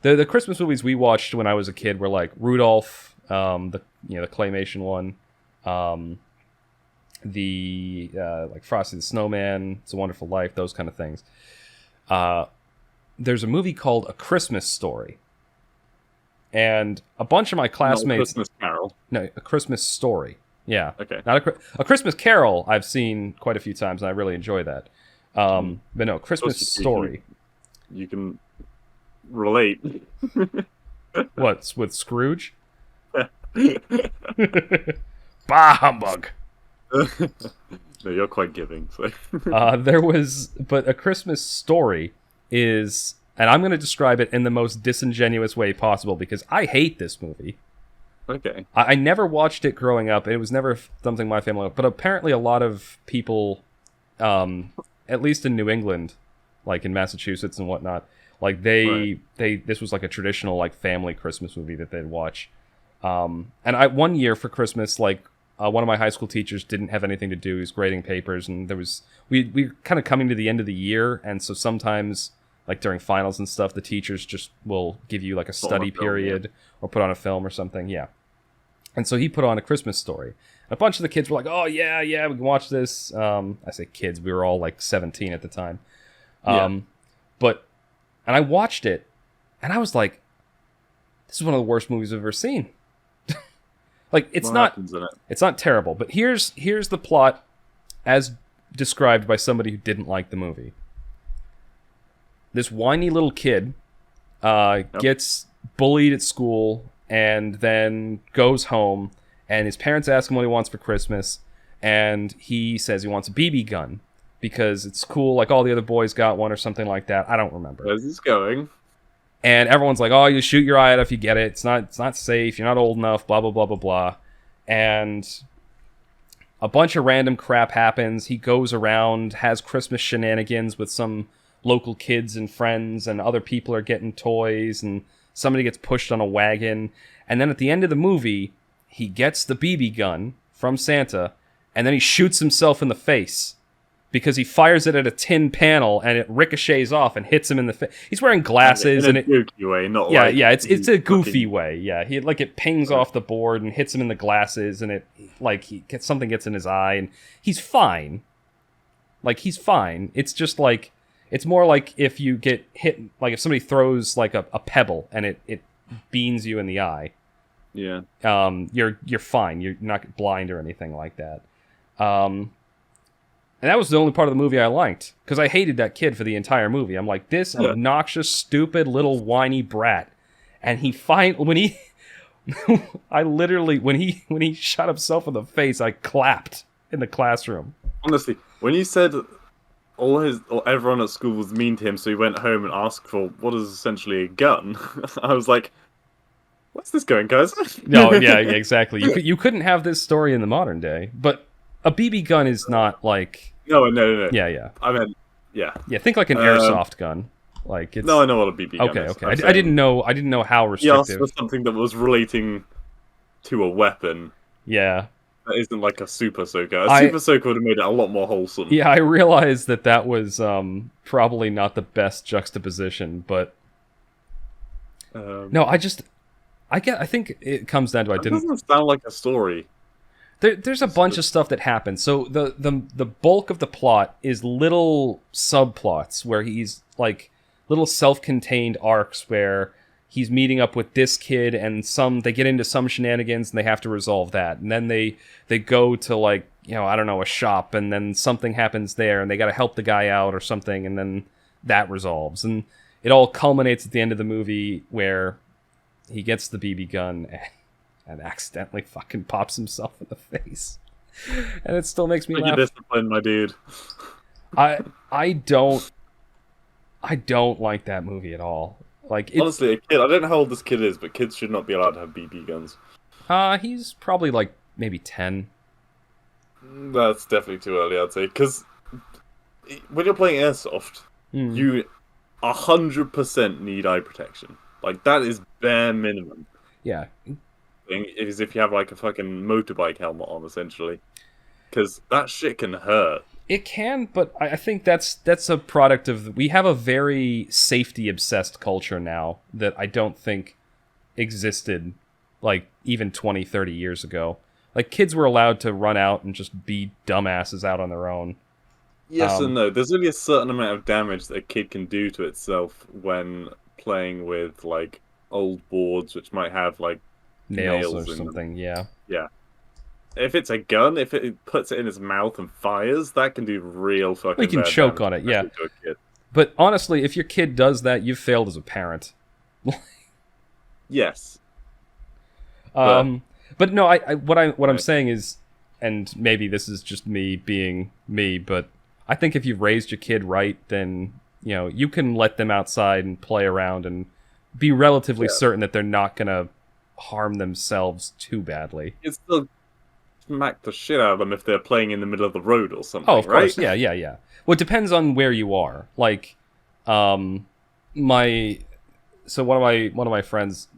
the Christmas movies we watched when I was a kid were, like, Rudolph, the claymation one, like Frosty the Snowman, It's a Wonderful Life, those kind of things. There's a movie called A Christmas Story. And a bunch of my classmates... Not a Christmas Carol. No, A Christmas Story. Yeah. Okay. Not a Christmas Carol I've seen quite a few times, and I really enjoy that. But no, Christmas Story. You can relate. What's with Scrooge? Bah, humbug! No, you're quite giving. So. But A Christmas Story is... And I'm going to describe it in the most disingenuous way possible because I hate this movie. Okay. I never watched it growing up. It was never something my family loved. But apparently a lot of people, at least in New England, like in Massachusetts and whatnot, like this was like a traditional like family Christmas movie that they'd watch. And one year for Christmas, like one of my high school teachers didn't have anything to do. He was grading papers, and we were kind of coming to the end of the year, and so sometimes, like during finals and stuff, the teachers just will give you like a study period or put on a film or something. Yeah. And so he put on A Christmas Story. And a bunch of the kids were like, oh, yeah, we can watch this. I say kids, we were all like 17 at the time. And I watched it, and I was like, this is one of the worst movies I've ever seen. Like, it's not terrible, but here's the plot as described by somebody who didn't like the movie. This whiny little kid gets bullied at school and then goes home, and his parents ask him what he wants for Christmas, and he says he wants a BB gun because it's cool, like all the other boys got one or something like that. I don't remember. Where's this going? And everyone's like, oh, you shoot your eye out if you get it. It's not safe. You're not old enough, blah, blah, blah, blah, blah. And a bunch of random crap happens. He goes around, has Christmas shenanigans with some local kids and friends, and other people are getting toys, and somebody gets pushed on a wagon. And then at the end of the movie, he gets the BB gun from Santa, and then he shoots himself in the face because he fires it at a tin panel, and it ricochets off and hits him in the face. He's wearing glasses, in a goofy way, not yeah, like yeah. It's a goofy way. Yeah, it pings off the board and hits him in the glasses, and something gets in his eye, and he's fine. Like, he's fine. It's just like, it's more like if you get hit, like if somebody throws like a pebble and it beans you in the eye. Yeah. You're fine. You're not blind or anything like that. And that was the only part of the movie I liked, because I hated that kid for the entire movie. I'm like, this obnoxious, stupid little whiny brat. And when he shot himself in the face, I clapped in the classroom. Honestly, when you said everyone at school was mean to him, so he went home and asked for what is essentially a gun, I was like, what's this going, guys? No, yeah, exactly. You couldn't have this story in the modern day, but a BB gun is not like... No. Yeah. I meant, yeah. Yeah, think like an airsoft gun. Like it's... No, I know what a BB gun is. Okay. I didn't know how restrictive... He asked for something that was relating to a weapon. Yeah. That isn't like a super soaker. Super soaker would have made it a lot more wholesome. Yeah, I realized that was probably not the best juxtaposition, but... No, I think it comes down to It doesn't sound like a story. There's a bunch of stuff that happens. So the bulk of the plot is little subplots where he's like little self-contained arcs where he's meeting up with this kid and they get into some shenanigans and they have to resolve that. And then they go to like, I don't know, a shop, and then something happens there and they got to help the guy out or something, and then that resolves. And it all culminates at the end of the movie where he gets the BB gun and accidentally fucking pops himself in the face. And it still makes me laugh. You're disciplined, my dude. I don't like that movie at all. Like, honestly, a kid, I don't know how old this kid is, but kids should not be allowed to have BB guns. He's probably like maybe 10. That's definitely too early, I'd say, because when you're playing airsoft, you 100% need eye protection. Like, that is bare minimum. Yeah. Is if you have like a fucking motorbike helmet on, essentially, because that shit can hurt. It can, but I think that's a product of, we have a very safety obsessed culture now that I don't think existed like even 20, 30 years ago. Like, kids were allowed to run out and just be dumbasses out on their own. Yes and no. There's only a certain amount of damage that a kid can do to itself when playing with like old boards, which might have like nails or something. Yeah. If it's a gun, if it puts it in his mouth and fires, that can do real fucking. We can choke on it, yeah. But honestly, if your kid does that, you've failed as a parent. Yes. But no, what I'm saying is, and maybe this is just me being me, but I think if you've raised your kid right, then you can let them outside and play around and be relatively certain that they're not gonna harm themselves too badly. It's still smack the shit out of them if they're playing in the middle of the road or something. Oh, of course, yeah. Well, it depends on where you are. Like, one of my friends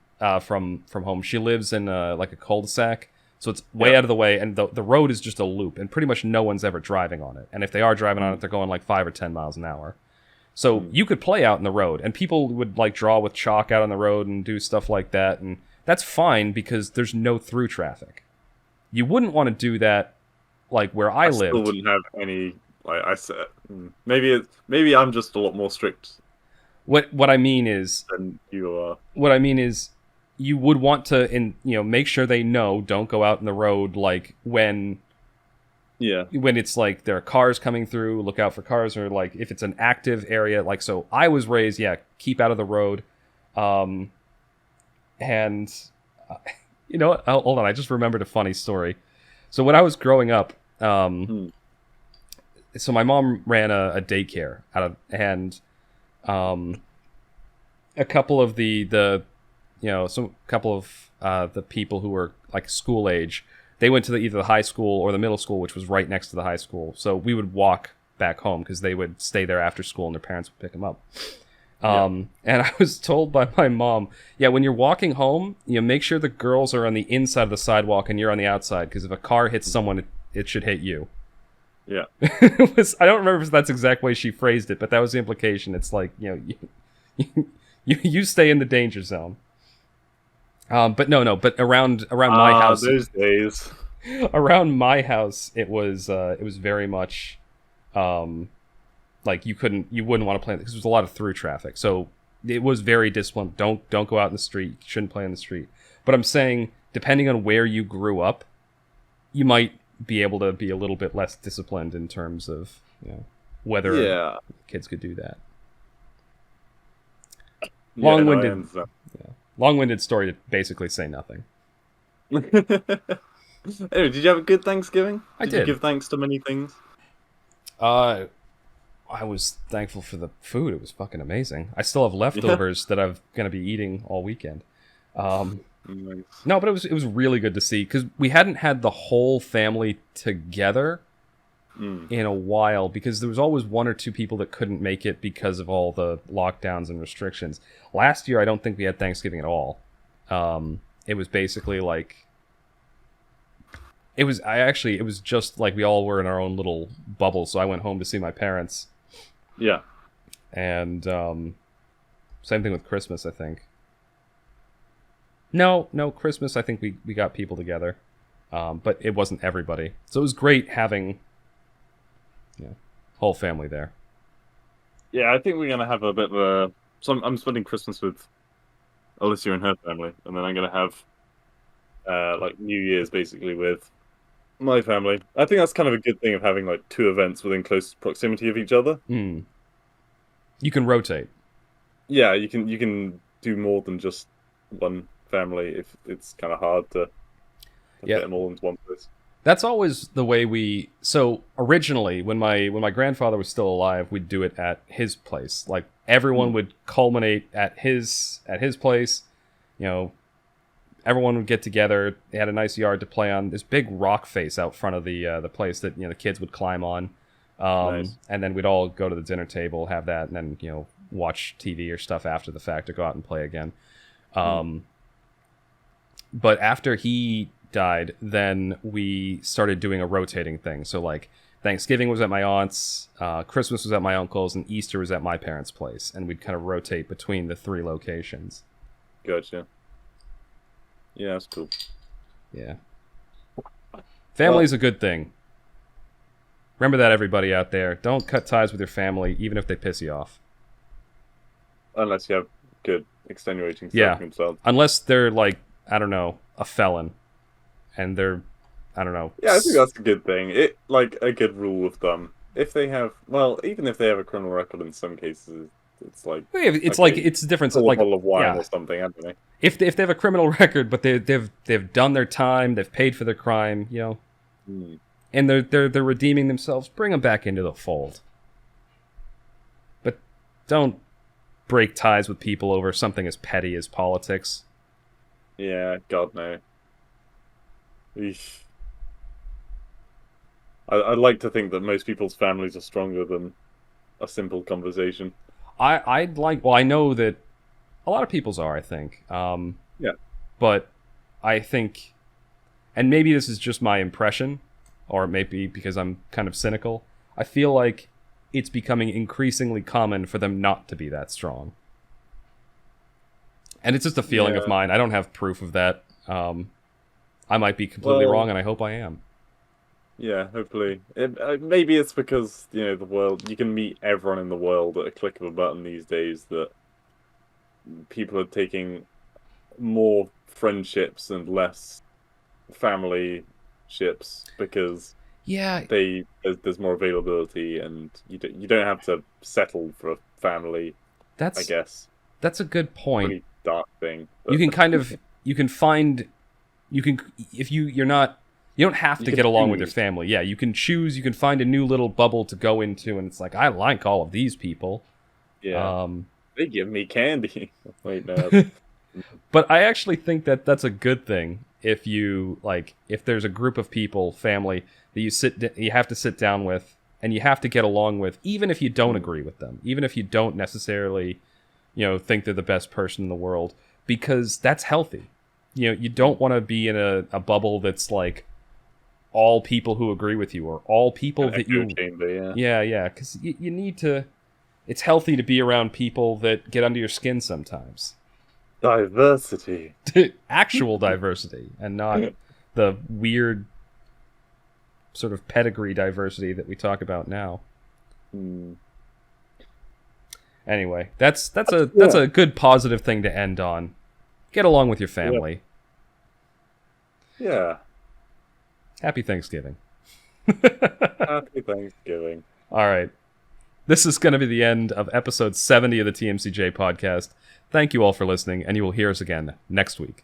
from home, she lives in like a cul-de-sac, so it's way out of the way, and the road is just a loop, and pretty much no one's ever driving on it. And if they are driving on it, they're going like 5 or 10 miles an hour. So you could play out in the road, and people would like draw with chalk out on the road and do stuff like that, and that's fine because there's no through traffic. You wouldn't want to do that like where I lived. Still wouldn't have any. Like I said, maybe I'm just a lot more strict. What I mean is, than you are. What I mean is, you would want to make sure they know, don't go out in the road like when it's like there are cars coming through, look out for cars, or like if it's an active area, like, so I was raised, keep out of the road. And hold on, I just remembered a funny story. So when I was growing up, so my mom ran a daycare and a couple of the people who were like school age, they went to either the high school or the middle school, which was right next to the high school. So we would walk back home because they would stay there after school and their parents would pick them up. And I was told by my mom, when you're walking home, make sure the girls are on the inside of the sidewalk and you're on the outside, because if a car hits someone, it should hit you. Yeah. I don't remember if that's the exact way she phrased it, but that was the implication. It's like, you stay in the danger zone. But around my house, those days. Around my house, it was very much, like you wouldn't want to play because there was a lot of through traffic. So it was very disciplined. Don't go out in the street. You shouldn't play in the street. But I'm saying, depending on where you grew up, you might be able to be a little bit less disciplined in terms of whether kids could do that. Long-winded story to basically say nothing. Anyway, did you have a good Thanksgiving? I did. Did you give thanks to many things? I was thankful for the food. It was fucking amazing. I still have leftovers that I'm going to be eating all weekend. Nice. No, but it was really good to see, because we hadn't had the whole family together in a while, because there was always one or two people that couldn't make it because of all the lockdowns and restrictions. Last year, I don't think we had Thanksgiving at all. It was basically like... It was just like we all were in our own little bubble, so I went home to see my parents. Yeah. And same thing with Christmas, I think. No, Christmas, I think we got people together. but it wasn't everybody. So it was great having whole family there. Yeah, I think we're gonna have a bit of a. So I'm spending Christmas with Alicia and her family, and then I'm gonna have like New Year's basically with my family. I think that's kind of a good thing of having like two events within close proximity of each other. You can rotate. Yeah, you can do more than just one family if it's kind of hard to fit them all into one place. That's always the way we. So originally, when my grandfather was still alive, we'd do it at his place. Like everyone would culminate at his place. You know, everyone would get together. They had a nice yard to play on. This big rock face out front of the place that the kids would climb on. Nice. And then we'd all go to the dinner table, have that, and then watch TV or stuff after the fact, or go out and play again. But after he died, then we started doing a rotating thing. So like Thanksgiving was at my aunt's, Christmas was at my uncle's, and Easter was at my parents' place, and we'd kind of rotate between the three locations. Gotcha. Yeah, that's cool. Yeah. Family's a good thing. Remember that, everybody out there. Don't cut ties with your family, even if they piss you off. Unless you have good extenuating circumstances. Unless they're like, I don't know, a felon. And they're, I don't know. Yeah, I think that's a good thing. It like a good rule of thumb. If they have, even if they have a criminal record in some cases, it's like it's a difference. Like a bottle of wine or something, haven't they? If they have a criminal record, but they've done their time, they've paid for their crime, and they're redeeming themselves, bring them back into the fold. But don't break ties with people over something as petty as politics. Yeah, God no. I'd like to think that most people's families are stronger than a simple conversation. I know that a lot of people's are, I think. Yeah. But I think, and maybe this is just my impression, or maybe because I'm kind of cynical, I feel like it's becoming increasingly common for them not to be that strong. And it's just a feeling of mine. I don't have proof of that. I might be completely wrong, and I hope I am. Yeah, hopefully. Maybe it's because, the world, you can meet everyone in the world at a click of a button these days, that people are taking more friendships and less family ships because there's more availability, and you don't have to settle for a family. I guess that's a good point. Pretty dark thing. You don't have to get along with your family. Yeah, you can choose. You can find a new little bubble to go into, and it's like, I like all of these people. Yeah. They give me candy. Wait, no. But I actually think that that's a good thing. If there's a group of people, family, that you have to sit down with, and you have to get along with, even if you don't agree with them, even if you don't necessarily, think they're the best person in the world, because that's healthy. You don't want to be in a bubble that's like all people who agree with you, or all people that you... chamber, yeah, because you need to... It's healthy to be around people that get under your skin sometimes. Diversity. Actual diversity, and not the weird sort of pedigree diversity that we talk about now. Anyway, that's a good positive thing to end on. Get along with your family. Yeah. Happy Thanksgiving. Happy Thanksgiving. All right. This is going to be the end of episode 70 of the TMCJ podcast. Thank you all for listening, and you will hear us again next week.